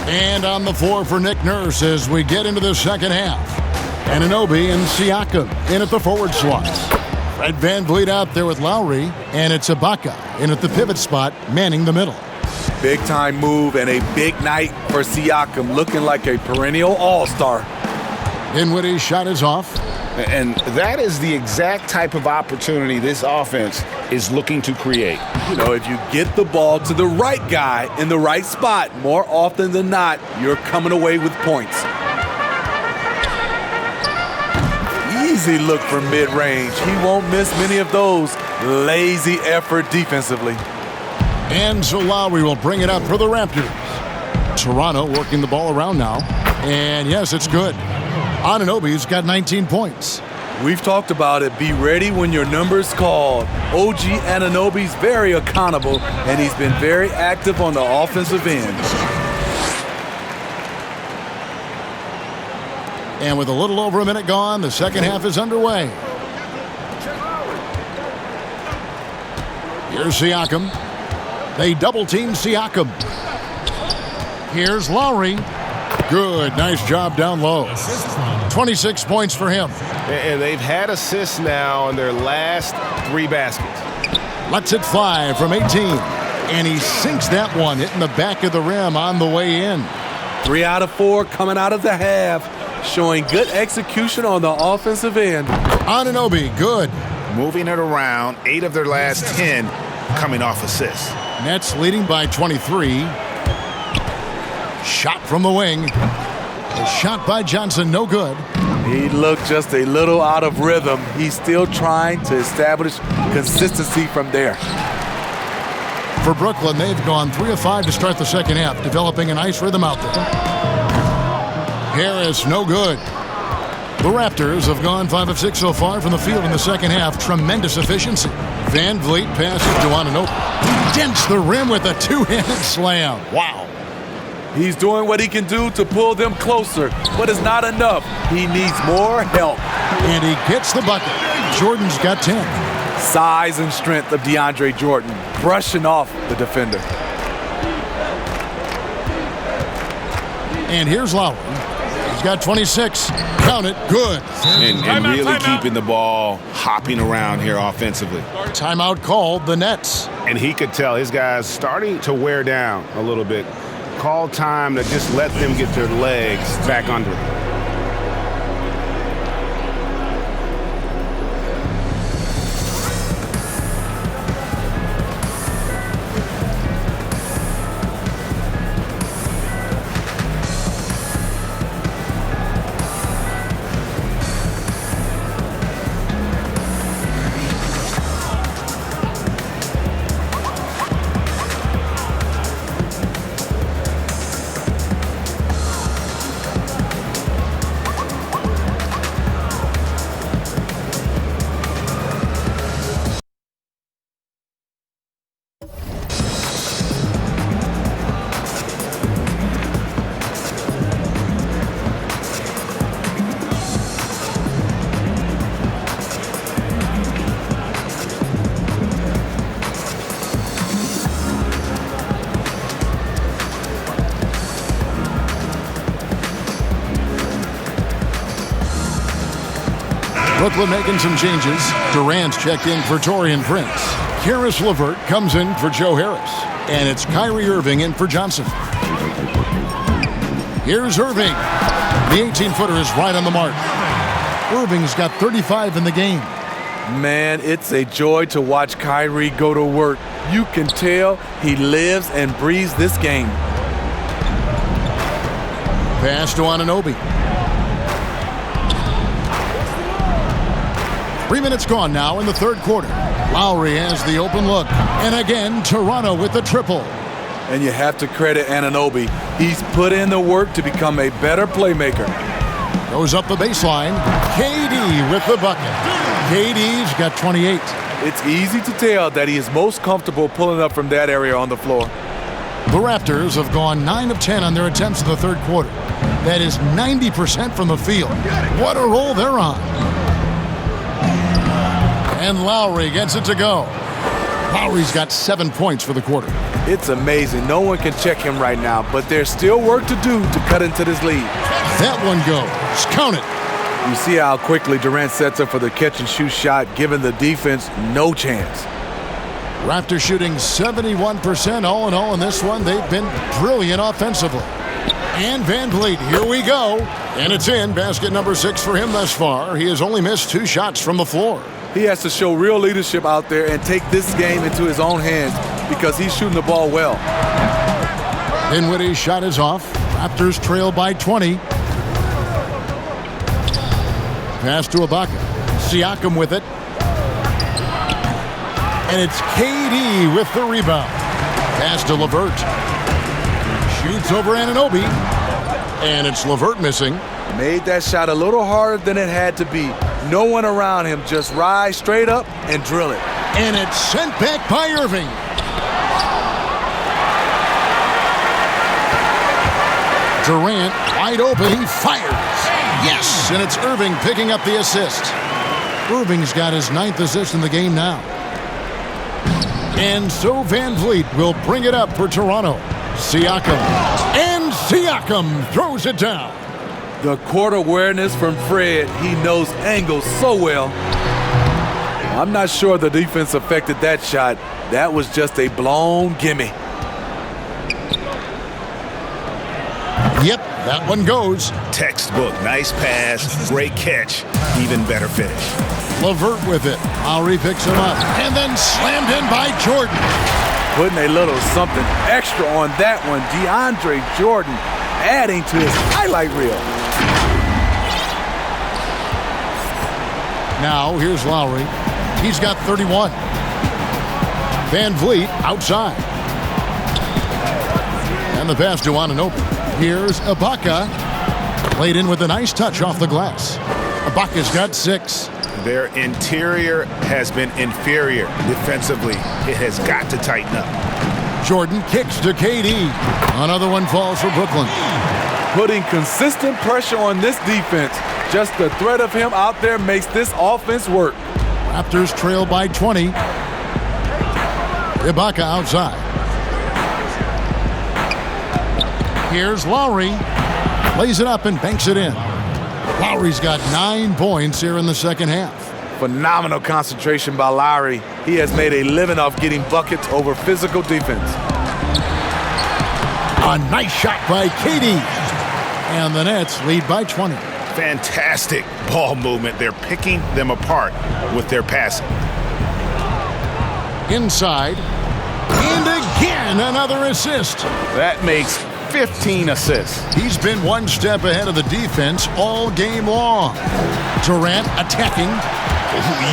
And on the floor for Nick Nurse as we get into the second half. Anunoby and Siakam in at the forward slots. Fred VanVleet out there with Lowry, and it's Ibaka in at the pivot spot, manning the middle. Big-time move and a big night for Siakam, looking like a perennial all-star. Dinwiddie's shot is off. And that is the exact type of opportunity this offense is looking to create. You know, if you get the ball to the right guy in the right spot, more often than not, you're coming away with points. Easy look from mid-range. He won't miss many of those. Lazy effort defensively. And so Lowry will bring it up for the Raptors. Toronto working the ball around now. And yes, it's good. Anunoby's got 19 points. We've talked about it. Be ready when your number's called. OG Anunoby's very accountable, and he's been very active on the offensive end. And with a little over a minute gone, the second half is underway. Here's Siakam. They double-team Siakam. Here's Lowry. Good, nice job down low. 26 points for him. And they've had assists now in their last 3 baskets. Lets it fly from 18. And he sinks that one, hitting the back of the rim on the way in. 3 out of 4 coming out of the half, showing good execution on the offensive end. Anunoby, good. Moving it around, 8 of their last 10 coming off assists. Nets leading by 23. Shot from the wing. A shot by Johnson, no good. He looked just a little out of rhythm. He's still trying to establish consistency from there. For Brooklyn, they've gone 3 of 5 to start the second half, developing a nice rhythm out there. Harris, no good. The Raptors have gone 5 of 6 so far from the field in the second half. Tremendous efficiency. Van Vliet passes to Anunoby. He dents the rim with a 2-handed slam. Wow. He's doing what he can do to pull them closer, but it's not enough. He needs more help. And he gets the bucket. Jordan's got 10. Size and strength of DeAndre Jordan, brushing off the defender. And here's Lowry. He's got 26. Count it. Good. And really keeping the ball hopping around here offensively. Timeout called, the Nets. And he could tell his guys starting to wear down a little bit. Call time to just let them get their legs back under them. Brooklyn making some changes. Durant's checked in for Taurean Prince. Karis LeVert comes in for Joe Harris. And it's Kyrie Irving in for Johnson. Here's Irving. The 18-footer is right on the mark. Irving's got 35 in the game. Man, it's a joy to watch Kyrie go to work. You can tell he lives and breathes this game. Pass to Anunoby. 3 minutes gone now in the third quarter. Lowry has the open look. And again, Toronto with the triple. And you have to credit Anunoby. He's put in the work to become a better playmaker. Goes up the baseline. KD with the bucket. KD's got 28. It's easy to tell that he is most comfortable pulling up from that area on the floor. The Raptors have gone 9 of 10 on their attempts in the third quarter. That is 90% from the field. What a roll they're on. And Lowry gets it to go. Lowry's got 7 points for the quarter. It's amazing. No one can check him right now, but there's still work to do to cut into this lead. That one goes. Count it. You see how quickly Durant sets up for the catch-and-shoot shot, giving the defense no chance. Raptors shooting 71% all in all in this one. They've been brilliant offensively. And Van Vliet, here we go. And it's in. Basket number 6 for him thus far. He has only missed 2 shots from the floor. He has to show real leadership out there and take this game into his own hands because he's shooting the ball well. Dinwiddie's shot is off. Raptors trail by 20. Pass to Ibaka. Siakam with it. And it's KD with the rebound. Pass to LeVert. Shoots over Anunoby. And it's LeVert missing. Made that shot a little harder than it had to be. No one around him, just rise straight up and drill it. And it's sent back by Irving. Durant wide open, he fires. Yes, and it's Irving picking up the assist. Irving's got his 9th assist in the game now. And so Van Vliet will bring it up for Toronto. Siakam. And Siakam throws it down. The court awareness from Fred. He knows angles so well. I'm not sure the defense affected that shot. That was just a blown gimme. Yep, that one goes. Textbook. Nice pass. Great catch. Even better finish. LeVert with it. Lowry picks him up. And then slammed in by Jordan. Putting a little something extra on that one. DeAndre Jordan adding to his highlight reel. Now here's Lowry. He's got 31. Van Vliet outside. And the pass to Anunoby. Here's Ibaka. Played in with a nice touch off the glass. Ibaka's got 6. Their interior has been inferior defensively. It has got to tighten up. Jordan kicks to KD. Another one falls for Brooklyn. Putting consistent pressure on this defense. Just the threat of him out there makes this offense work. Raptors trail by 20. Ibaka outside. Here's Lowry. Lays it up and banks it in. Lowry's got 9 points here in the second half. Phenomenal concentration by Lowry. He has made a living off getting buckets over physical defense. A nice shot by KD. And the Nets lead by 20. Fantastic ball movement. They're picking them apart with their passing. Inside. And again, another assist. That makes 15 assists. He's been one step ahead of the defense all game long. Durant attacking.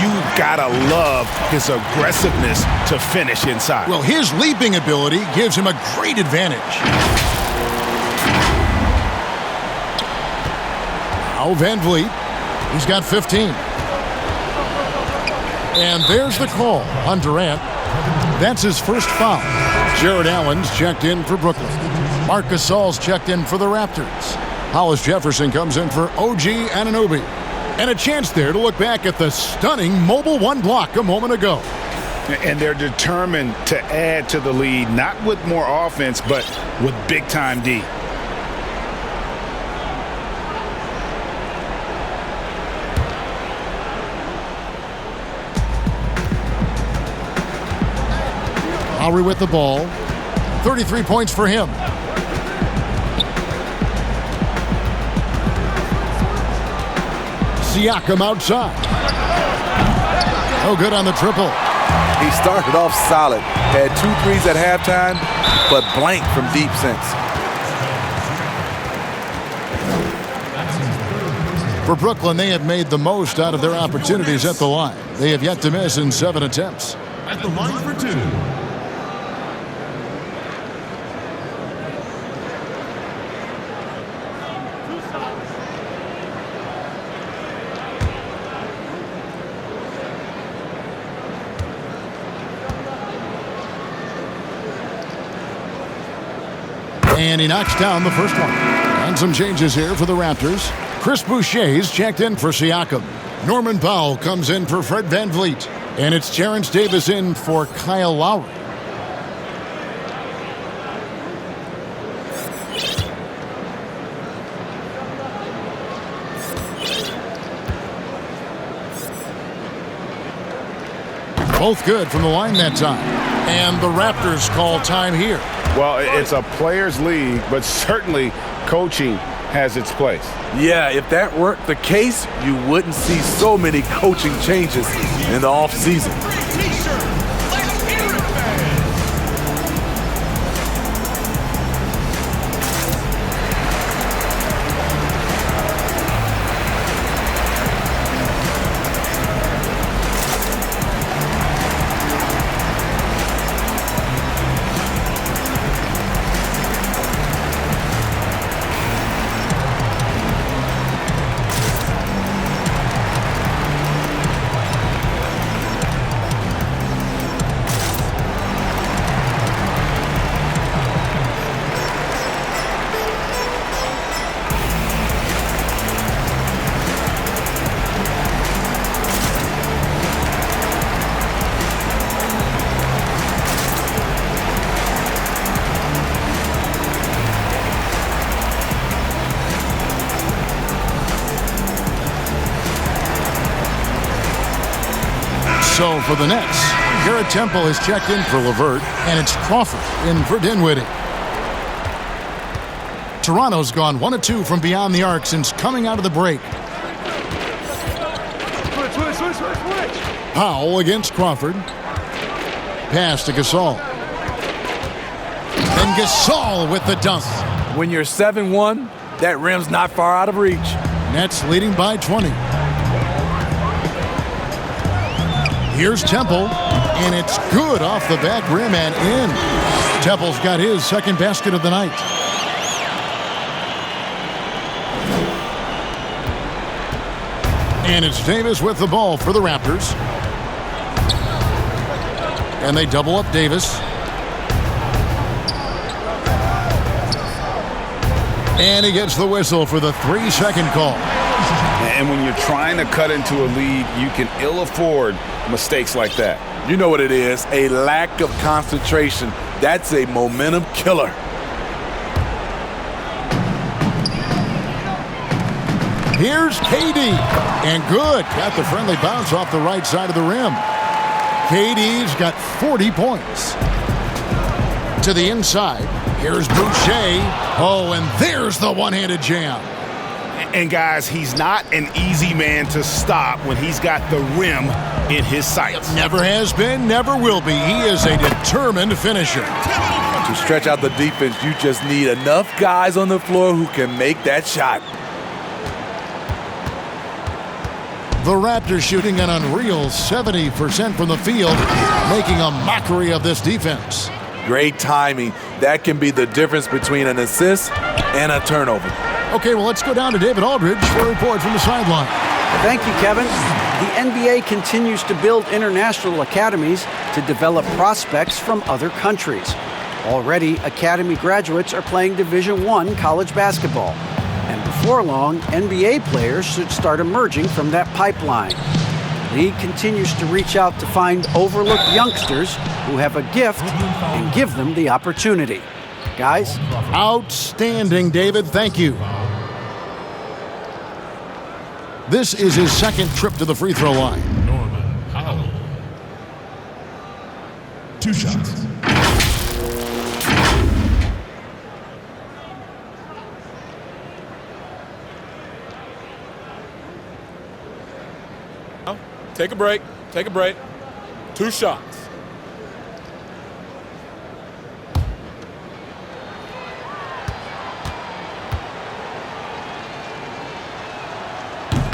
You gotta love his aggressiveness to finish inside. Well, his leaping ability gives him a great advantage. Now Van Vliet. He's got 15. And there's the call on Durant. That's his first foul. Jared Allen's checked in for Brooklyn. Marc Gasol's checked in for the Raptors. Hollis Jefferson comes in for OG Anunoby. And a chance there to look back at the stunning mobile 1 block a moment ago. And they're determined to add to the lead, not with more offense, but with big-time D. Lowry with the ball. 33 points for him. Siakam outside. No good on the triple. He started off solid. Had 2 threes at halftime, but blank from deep since. For Brooklyn, they have made the most out of their opportunities at the line. They have yet to miss in 7 attempts. At the line for 2. And he knocks down the first one. And some changes here for the Raptors. Chris Boucher's checked in for Siakam. Norman Powell comes in for Fred Van Vliet. And it's Terrence Davis in for Kyle Lowry. Both good from the line that time. And the Raptors call time here. Well, it's a players' league, but certainly coaching has its place. Yeah, if that weren't the case, you wouldn't see so many coaching changes in the offseason. So for the Nets, Garrett Temple has checked in for LeVert, and it's Crawford in for Dinwiddie. Toronto's gone 1 of 2 from beyond the arc since coming out of the break. Powell against Crawford. Pass to Gasol. And Gasol with the dunk. When you're 7-1, that rim's not far out of reach. Nets leading by 20. Here's Temple, and it's good off the back rim and in. Temple's got his second basket of the night. And it's Davis with the ball for the Raptors. And they double up Davis. And he gets the whistle for the 3-second call. And when you're trying to cut into a lead, you can ill afford mistakes like that. You know what it is, a lack of concentration. That's a momentum killer. Here's KD, and good. Got the friendly bounce off the right side of the rim. KD's got 40 points. To the inside, here's Boucher. Oh, and there's the one-handed jam. And guys, he's not an easy man to stop when he's got the rim in his sights. Never has been, never will be. He is a determined finisher. To stretch out the defense, you just need enough guys on the floor who can make that shot. The Raptors shooting an unreal 70% from the field, making a mockery of this defense. Great timing. That can be the difference between an assist and a turnover. Okay, well, let's go down to David Aldridge for a report from the sideline. Thank you, Kevin. The NBA continues to build international academies to develop prospects from other countries. Already, academy graduates are playing Division I college basketball. And before long, NBA players should start emerging from that pipeline. The league continues to reach out to find overlooked youngsters who have a gift and give them the opportunity. Guys? Outstanding, David. Thank you. This is his second trip to the free throw line. Powell. 2 shots. Take a break. Take a break. 2 shots.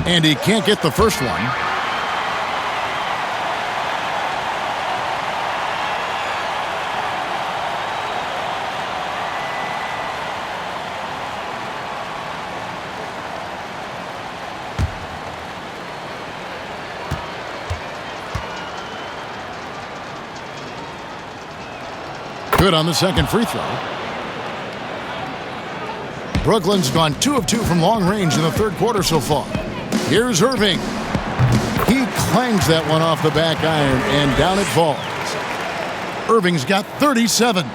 And he can't get the first one. Good on the second free throw. Brooklyn's gone 2 of 2 from long range in the third quarter so far. Here's Irving. He clangs that one off the back iron, and down it falls. Irving's got 37.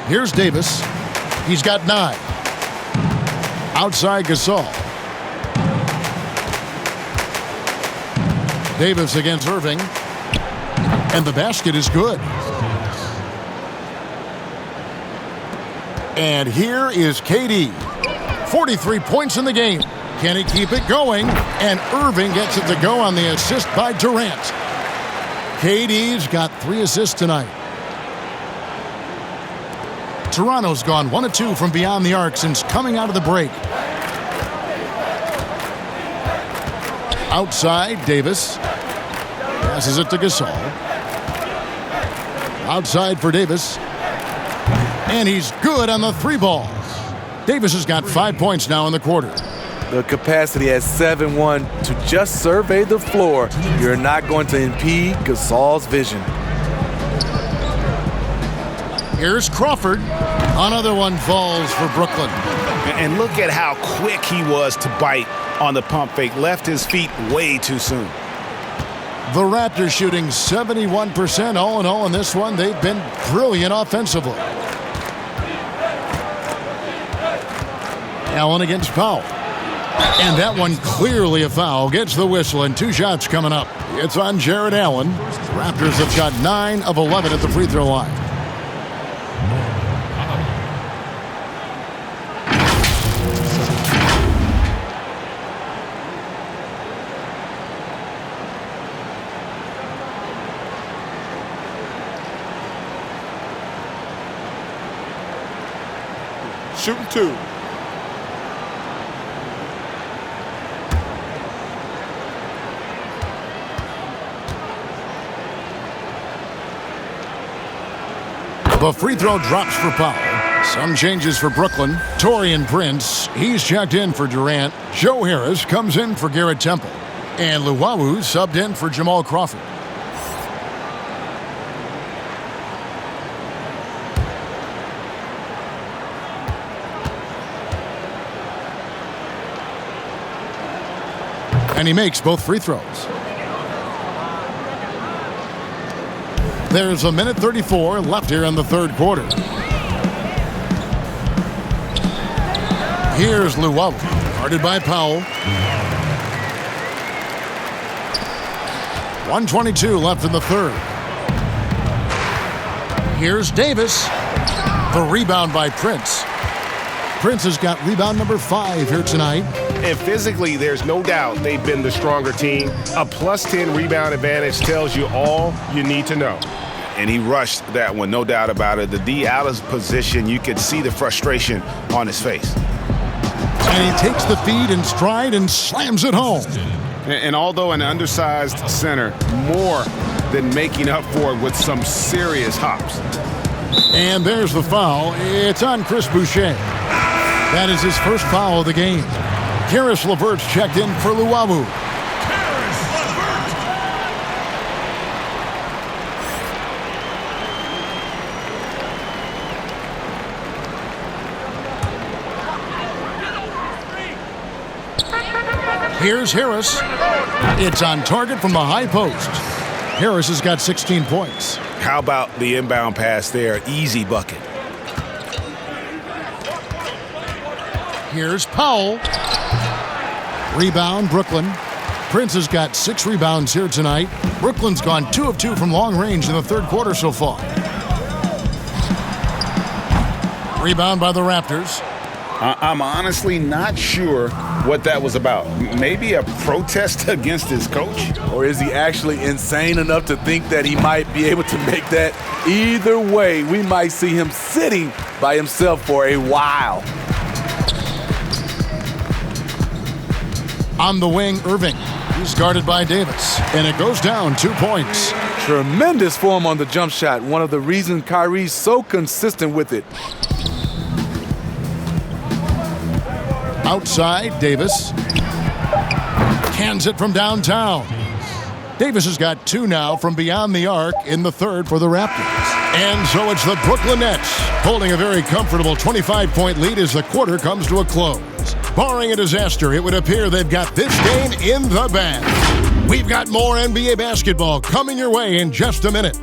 Here's Davis. He's got 9. Outside Gasol. Davis against Irving. And the basket is good. And here is KD. 43 points in the game. Can he keep it going? And Irving gets it to go on the assist by Durant. KD's got 3 assists tonight. Toronto's gone 1 of 2 from beyond the arc since coming out of the break. Outside, Davis. Passes it to Gasol. Outside for Davis. And he's good on the 3 ball. Davis has got 5 points now in the quarter. The capacity at 7-1 to just survey the floor. You're not going to impede Gasol's vision. Here's Crawford. Another one falls for Brooklyn. And look at how quick he was to bite on the pump fake. Left his feet way too soon. The Raptors shooting 71% all in all in this one. They've been brilliant offensively. Allen against Powell. And that one clearly a foul. Gets the whistle, and 2 shots coming up. It's on Jared Allen. Raptors have shot 9 of 11 at the free throw line. Shooting 2. The free throw drops for Powell. Some changes for Brooklyn. Taurean Prince, he's checked in for Durant. Joe Harris comes in for Garrett Temple. And Luwawu subbed in for Jamal Crawford. And he makes both free throws. There's a minute 34 left here in the third quarter. Here's Luwawu, guarded by Powell. 1:22 left in the third. Here's Davis. The rebound by Prince. Prince has got rebound number 5 here tonight. And physically, there's no doubt they've been the stronger team. A +10 rebound advantage tells you all you need to know. And he rushed that one, no doubt about it. The D out of position, you could see the frustration on his face. And he takes the feed in stride and slams it home. And although an undersized center, more than making up for it with some serious hops. And there's the foul. It's on Chris Boucher. That is his first foul of the game. Karis LeVert's checked in for Luwawu. Here's Harris. It's on target from the high post. Harris has got 16 points. How about the inbound pass there? Easy bucket. Here's Powell. Rebound, Brooklyn. Prince has got 6 rebounds here tonight. Brooklyn's gone 2 of 2 from long range in the third quarter so far. Rebound by the Raptors. I'm honestly not sure what that was about. Maybe a protest against his coach? Or is he actually insane enough to think that he might be able to make that? Either way, we might see him sitting by himself for a while. On the wing, Irving. He's guarded by Davis. And it goes down 2 points. Tremendous form on the jump shot. One of the reasons Kyrie's so consistent with it. Outside, Davis. Cans it from downtown. Davis has got 2 now from beyond the arc in the third for the Raptors. And so it's the Brooklyn Nets holding a very comfortable 25-point lead as the quarter comes to a close. Barring a disaster, it would appear they've got this game in the bag. We've got more NBA basketball coming your way in just a minute.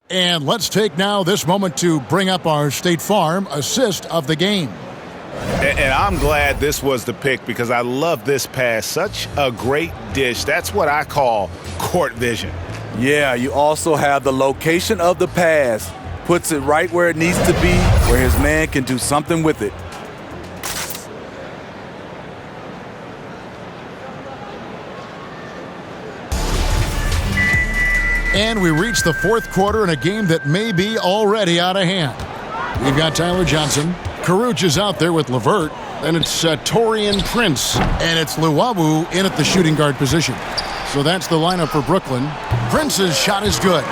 And let's take now this moment to bring up our State Farm assist of the game. And I'm glad this was the pick because I love this pass. Such a great dish. That's what I call court vision. Yeah, you also have the location of the pass. Puts it right where it needs to be, where his man can do something with it. And we reach the fourth quarter in a game that may be already out of hand. We've got Tyler Johnson. Caruch is out there with LeVert. Then it's Taurean Prince. And it's Luwawu in at the shooting guard position. So that's the lineup for Brooklyn. Prince's shot is good.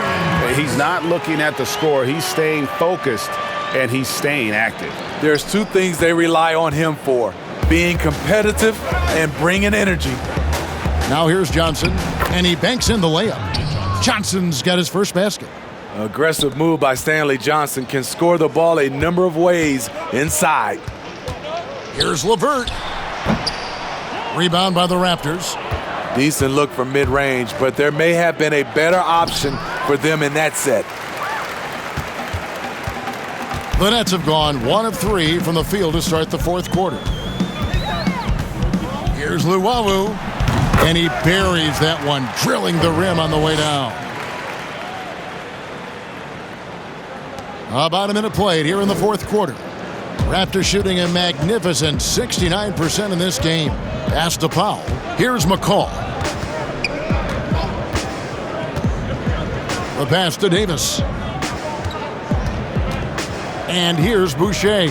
He's not looking at the score. He's staying focused, and he's staying active. There's 2 things they rely on him for. Being competitive and bringing energy. Now here's Johnson, and he banks in the layup. Johnson's got his first basket. Aggressive move by Stanley Johnson, can score the ball a number of ways inside. Here's LeVert. Rebound by the Raptors. Decent look from mid-range, but there may have been a better option for them in that set. The Nets have gone 1 of 3 from the field to start the fourth quarter. Here's Luwawu, and he buries that one, drilling the rim on the way down. About a minute played here in the fourth quarter. Raptors shooting a magnificent 69% in this game. Pass to Powell. Here's McCall. The pass to Davis. And here's Boucher.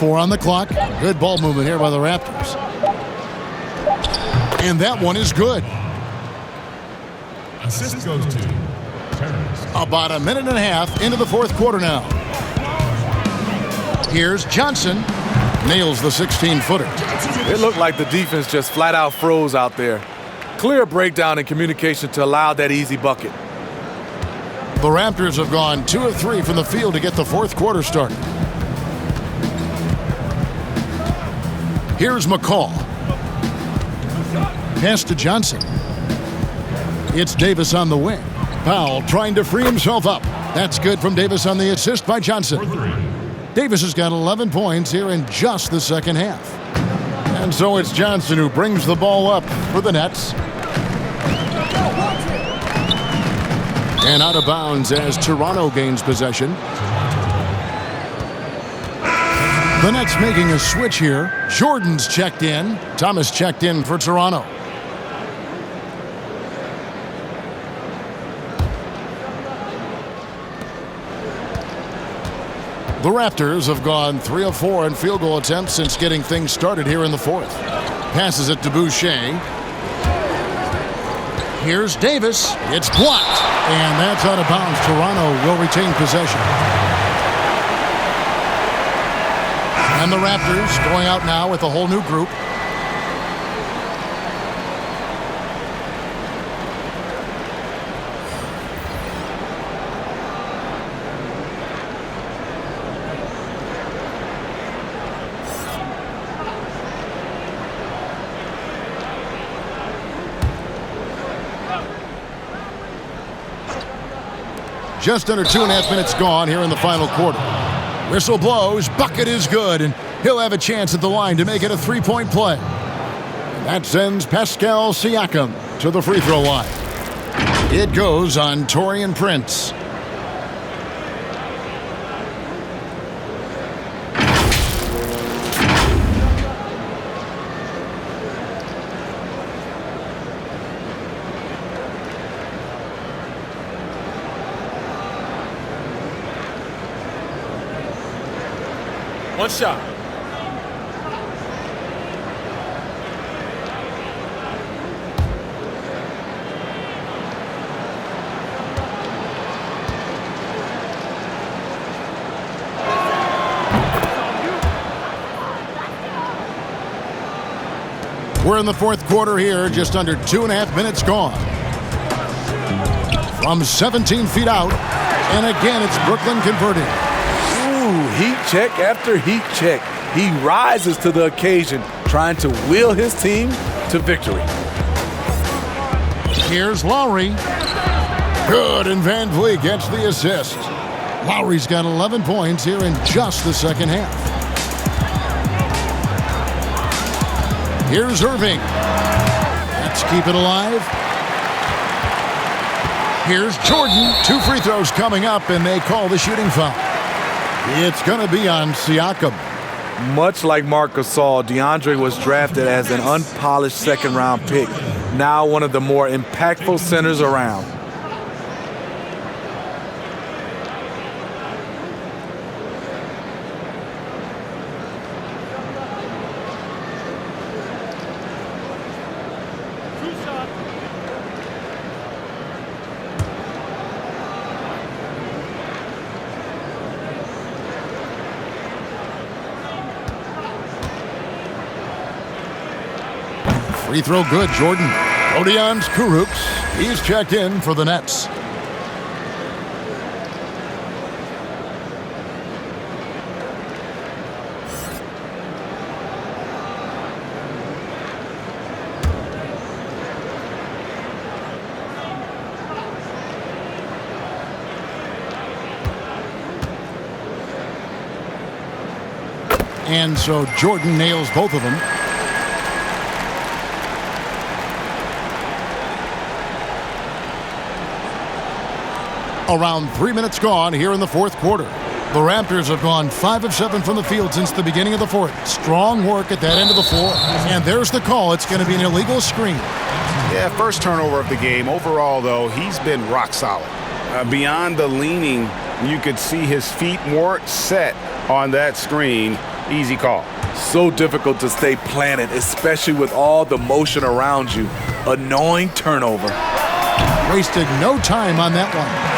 4 on the clock. Good ball movement here by the Raptors. And that one is good. Assist goes to Terrence. About a minute and a half into the fourth quarter now. Here's Johnson. Nails the 16-footer. It looked like the defense just flat out froze out there. Clear breakdown in communication to allow that easy bucket. The Raptors have gone 2 of 3 from the field to get the fourth quarter started. Here's McCall. Pass to Johnson. It's Davis on the wing. Powell trying to free himself up. That's good from Davis on the assist by Johnson. Davis has got 11 points here in just the second half. And so it's Johnson who brings the ball up for the Nets. And out of bounds as Toronto gains possession. The Nets making a switch here. Jordan's checked in. Thomas checked in for Toronto. The Raptors have gone 3 of 4 in field goal attempts since getting things started here in the fourth. Passes it to Boucher. Here's Davis. It's blocked. And that's out of bounds. Toronto will retain possession. And the Raptors going out now with a whole new group. Just under 2.5 minutes gone here in the final quarter. Whistle blows, bucket is good, and he'll have a chance at the line to make it a three-point play. And that sends Pascal Siakam to the free throw line. It goes on Taurean Prince. One shot. We're in the fourth quarter here, just under 2.5 minutes gone. From 17 feet out, and again it's Brooklyn converting. Heat check after heat check. He rises to the occasion, trying to will his team to victory. Here's Lowry. Good, and Van Vliet gets the assist. Lowry's got 11 points here in just the second half. Here's Irving. Let's keep it alive. Here's Jordan. 2 free throws coming up, and they call the shooting foul. It's going to be on Siakam. Much like Marc Gasol, DeAndre was drafted as an unpolished second-round pick. Now one of the more impactful centers around. Free throw good, Jordan. Odions Kurucs, he's checked in for the Nets. And so Jordan nails both of them. Around 3 minutes gone here in the fourth quarter. The Raptors have gone 5 of 7 from the field since the beginning of the fourth. Strong work at that end of the floor. And there's the call. It's going to be an illegal screen. Yeah, first turnover of the game. Overall, though, he's been rock solid. Beyond the leaning, you could see his feet more set on that screen. Easy call. So difficult to stay planted, especially with all the motion around you. Annoying turnover. Wasted no time on that one.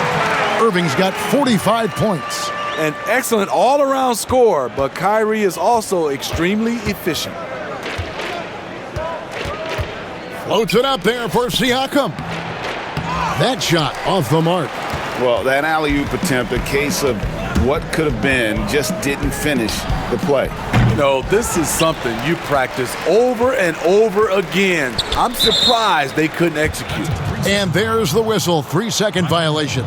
Irving's got 45 points. An excellent all-around score, but Kyrie is also extremely efficient. Floats it up there for Siakam. That shot off the mark. Well, that alley-oop attempt, a case of what could have been, just didn't finish the play. You know, this is something you practice over and over again. I'm surprised they couldn't execute. And there's the whistle, 3-second violation.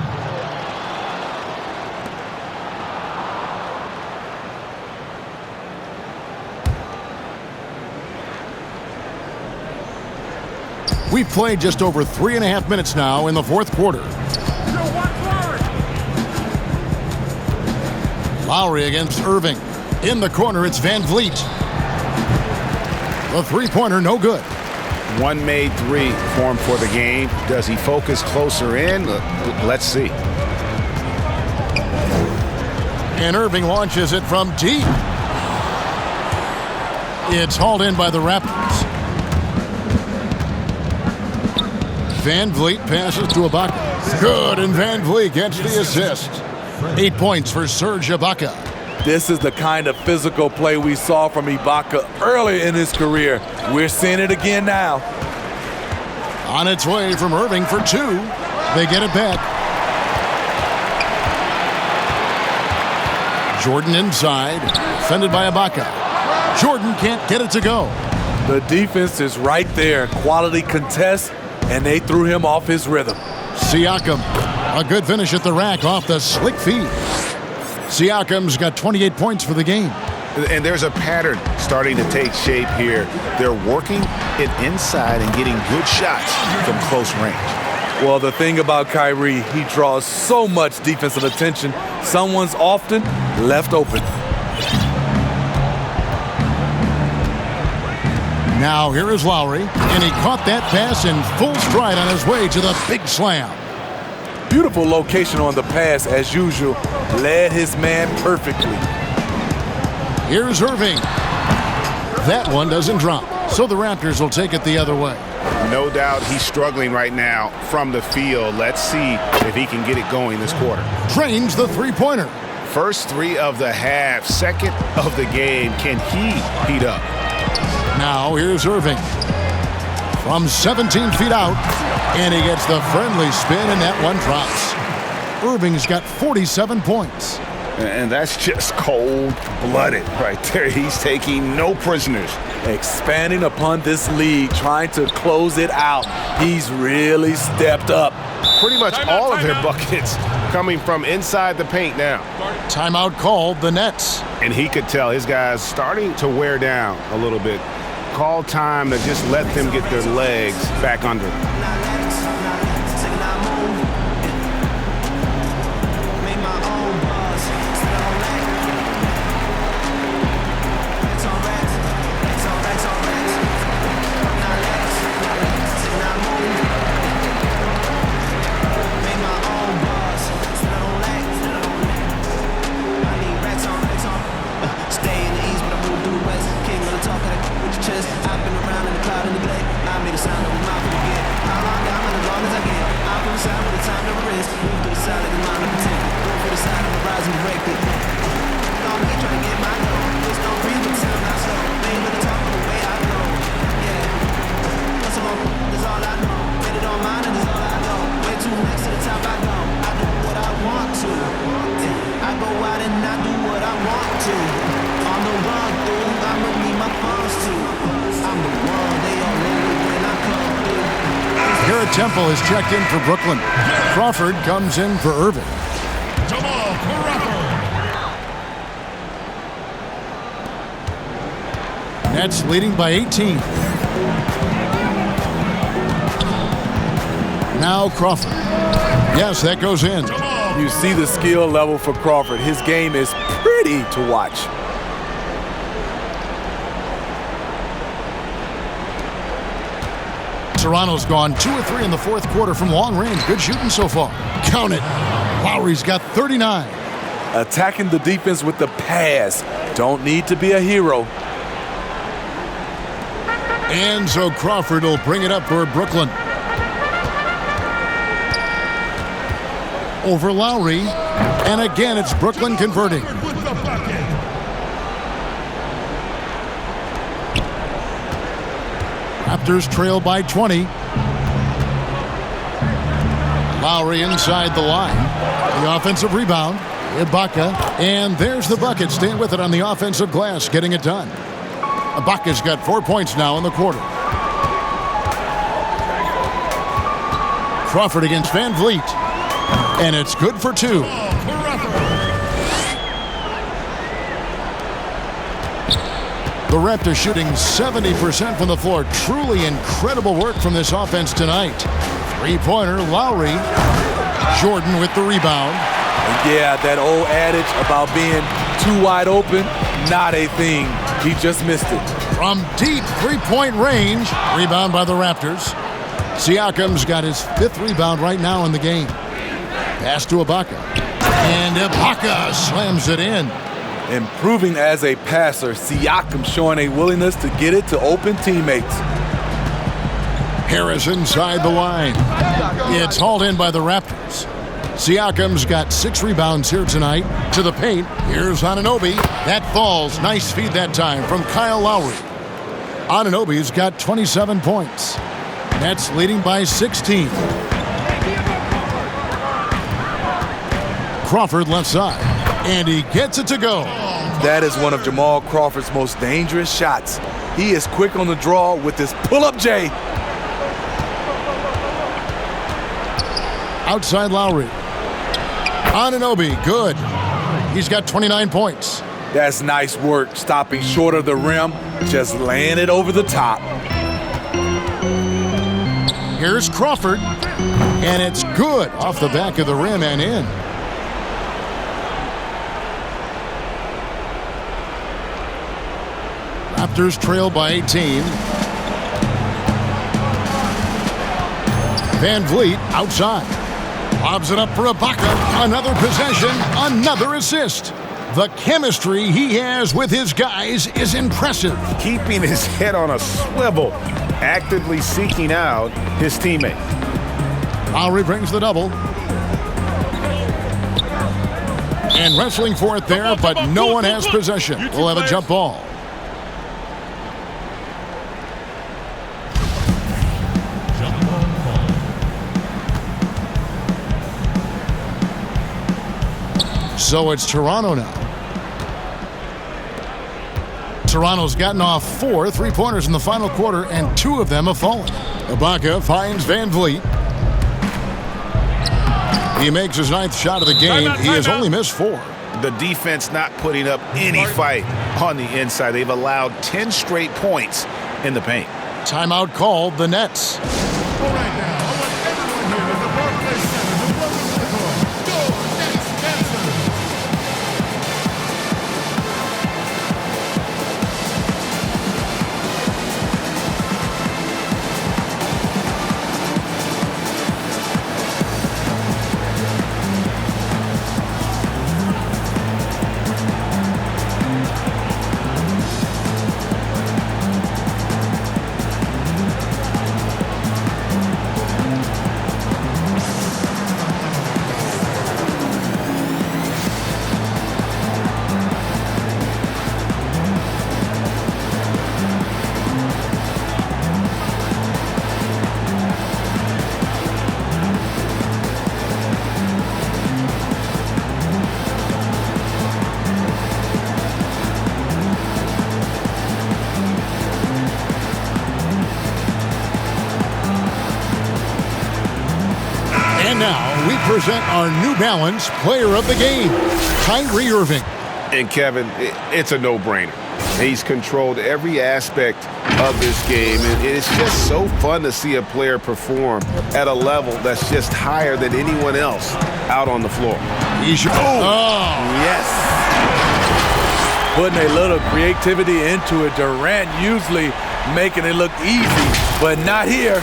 We've played just over 3.5 minutes now in the fourth quarter. Lowry against Irving. In the corner, it's Van Vliet. The three-pointer, no good. One made three for him for the game. Does he focus closer in? Let's see. And Irving launches it from deep. It's hauled in by the Raptors. Van Vliet passes to Ibaka. Good, and Van Vliet gets the assist. 8 points for Serge Ibaka. This is the kind of physical play we saw from Ibaka early in his career. We're seeing it again now. On its way from Irving for two. They get it back. Jordan inside, defended by Ibaka. Jordan can't get it to go. The defense is right there. Quality contest, and they threw him off his rhythm. Siakam, a good finish at the rack off the slick feed. Siakam's got 28 points for the game. And there's a pattern starting to take shape here. They're working it inside and getting good shots from close range. Well, the thing about Kyrie, he draws so much defensive attention. Someone's often left open. Now here is Lowry, and he caught that pass in full stride on his way to the big slam. Beautiful location on the pass, as usual. Led his man perfectly. Here's Irving. That one doesn't drop, so the Raptors will take it the other way. No doubt he's struggling right now from the field. Let's see if he can get it going this quarter. Drains the three-pointer. First three of the half, second of the game. Can he heat up? Now here's Irving. From 17 feet out, and he gets the friendly spin, and that one drops. Irving's got 47 points. And that's just cold-blooded right there. He's taking no prisoners. Expanding upon this lead, trying to close it out. He's really stepped up. Pretty much all of their buckets coming from inside the paint now. Timeout called, the Nets. And he could tell his guys starting to wear down a little bit. Call time to just let them get their legs back under them. Temple has checked in for Brooklyn. Crawford comes in for Irving. Nets leading by 18. Now Crawford. Yes, that goes in. You see the skill level for Crawford. His game is pretty to watch. Toronto's gone 2 of 3 in the fourth quarter from long range. Good shooting so far. Count it. Lowry's got 39. Attacking the defense with the pass. Don't need to be a hero. And so Crawford will bring it up for Brooklyn. Over Lowry. And again, it's Brooklyn converting. Raptors trail by 20. Lowry inside the line. The offensive rebound. Ibaka. And there's the bucket. Staying with it on the offensive glass. Getting it done. Ibaka's got 4 points now in the quarter. Crawford against Van Vliet. And it's good for 2. The Raptors shooting 70% from the floor. Truly incredible work from this offense tonight. Three-pointer, Lowry. Jordan with the rebound. Yeah, that old adage about being too wide open, not a thing. He just missed it. From deep three-point range, rebound by the Raptors. Siakam's got his 5th rebound right now in the game. Pass to Ibaka. And Ibaka slams it in. Improving as a passer, Siakam showing a willingness to get it to open teammates. Harris inside the line. It's hauled in by the Raptors. Siakam's got 6 rebounds here tonight. To the paint. Here's Anunoby. That falls. Nice feed that time from Kyle Lowry. Anunoby's got 27 points. Nets leading by 16. Crawford left side. And he gets it to go. That is one of Jamal Crawford's most dangerous shots. He is quick on the draw with his pull-up J. Outside Lowry. Anunoby, good. He's got 29 points. That's nice work, stopping short of the rim, just laying it over the top. Here's Crawford, and it's good off the back of the rim and in. Raptors trail by 18. Van Vliet outside. Lobs it up for Ibaka. Another possession, another assist. The chemistry he has with his guys is impressive. Keeping his head on a swivel, actively seeking out his teammate. Lowry brings the double. And wrestling for it there, but no one has possession. We'll have a jump ball. So it's Toronto now. Toronto's gotten off 4 3-pointers in the final quarter, and 2 of them have fallen. Ibaka finds Van Vliet. He makes his 9th shot of the game. He has only missed 4. The defense not putting up any fight on the inside. They've allowed 10 straight points in the paint. Timeout called, the Nets. All right now, I want everyone here at the Barclays Center to welcome to the court, your Nets dancers. present our New Balance Player of the Game, Kyrie Irving. And Kevin, it's a no-brainer. He's controlled every aspect of this game, and it's just so fun to see a player perform at a level that's just higher than anyone else out on the floor. Yes. Putting a little creativity into it. Durant usually making it look easy, but not here.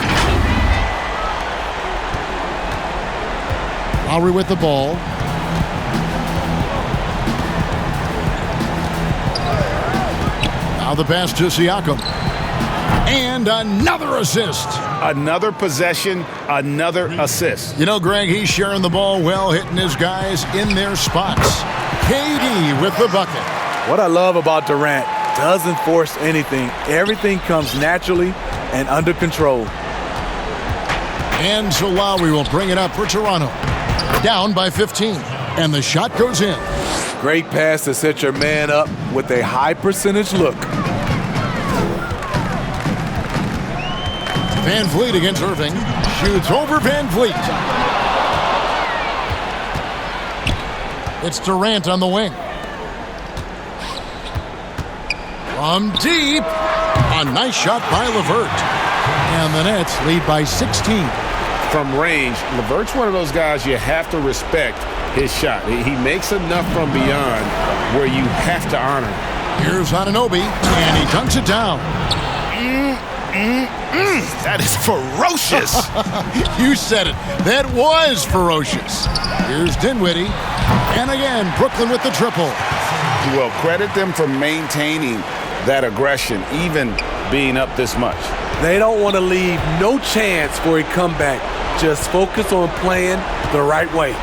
Lowry with the ball. Now the pass to Siakam. And another assist. Another possession, another assist. You know, Greg, he's sharing the ball well, hitting his guys in their spots. KD with the bucket. What I love about Durant, doesn't force anything. Everything comes naturally and under control. And so Lowry will bring it up for Toronto. Down by 15. And the shot goes in. Great pass to set your man up with a high percentage look. Van Vliet against Irving. Shoots over Van Vliet. It's Durant on the wing. From deep. A nice shot by LeVert. And the Nets lead by 16. From range, LeVert's one of those guys you have to respect his shot. He makes enough from beyond where you have to honor him. Here's Anunoby, and he dunks it down. That is ferocious. You said it. That was ferocious. Here's Dinwiddie. And again, Brooklyn with the triple. Well, credit them for maintaining that aggression, even being up this much. They don't want to leave no chance for a comeback. Just focus on playing the right way.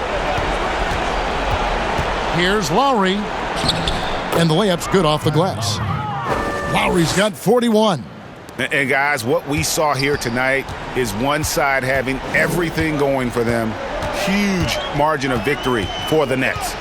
Here's Lowry. And the layup's good off the glass. Lowry's got 41. And guys, what we saw here tonight is one side having everything going for them. Huge margin of victory for the Nets.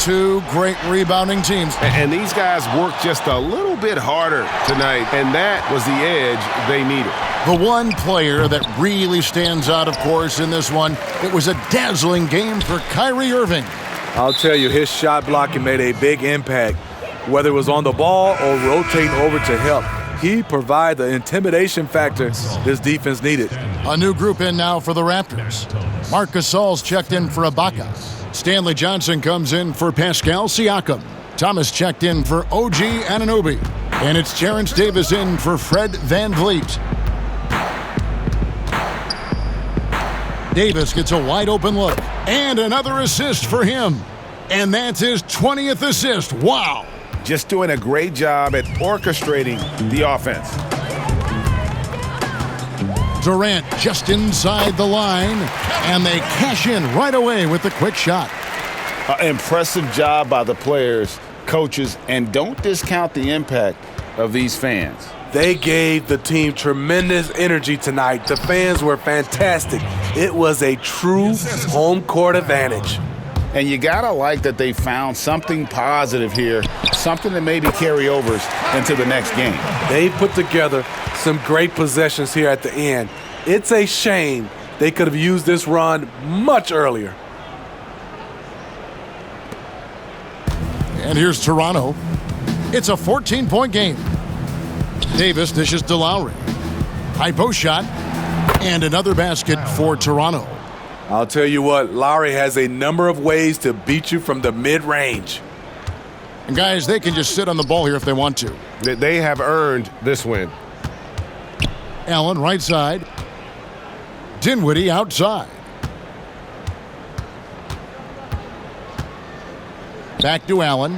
Two great rebounding teams. And these guys worked just a little bit harder tonight, and that was the edge they needed. The one player that really stands out, of course, in this one, it was a dazzling game for Kyrie Irving. I'll tell you, his shot blocking made a big impact. Whether it was on the ball or rotating over to help, he provided the intimidation factor this defense needed. A new group in now for the Raptors. Marc Gasol's checked in for Ibaka. Stanley Johnson comes in for Pascal Siakam. Thomas checked in for OG Anunoby. And it's Terrence Davis in for Fred VanVleet. Davis gets a wide open look. And another assist for him. And that's his 20th assist. Wow. Just doing a great job at orchestrating the offense. Durant just inside the line, and they cash in right away with the quick shot. Impressive job by the players, coaches, and don't discount the impact of these fans. They gave the team tremendous energy tonight. The fans were fantastic. It was a true home court advantage. And you gotta like that they found something positive here, something that maybe carry overs into the next game. They put together some great possessions here at the end. It's a shame they could have used this run much earlier. And here's Toronto. It's a 14-point game. Davis dishes to Lowry. High post shot, and another basket for Toronto. I'll tell you what, Lowry has a number of ways to beat you from the mid-range. And guys, they can just sit on the ball here if they want to. They have earned this win. Allen right side. Dinwiddie outside. Back to Allen.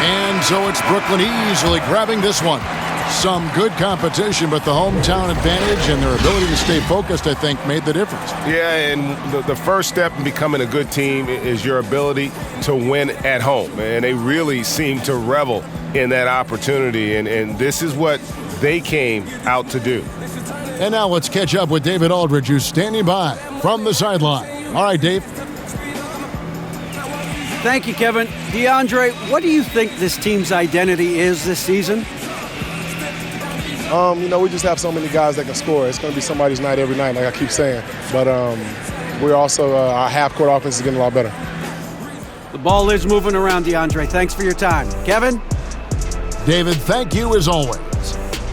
And so it's Brooklyn easily grabbing this one. Some good competition, but the hometown advantage and their ability to stay focused, I think, made the difference. Yeah, and the first step in becoming a good team is your ability to win at home. And they really seem to revel in that opportunity, and this is what they came out to do. And now let's catch up with David Aldridge, who's standing by from the sideline. All right, Dave. Thank you, Kevin. DeAndre, what do you think this team's identity is this season? We just have so many guys that can score. It's going to be somebody's night every night, like I keep saying. But we're also, our half-court offense is getting a lot better. The ball is moving around, DeAndre. Thanks for your time. Kevin? David, thank you as always.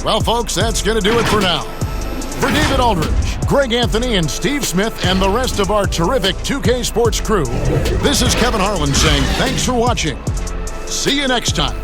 Well, folks, that's going to do it for now. For David Aldridge, Greg Anthony, and Steve Smith, and the rest of our terrific 2K Sports crew, this is Kevin Harlan saying thanks for watching. See you next time.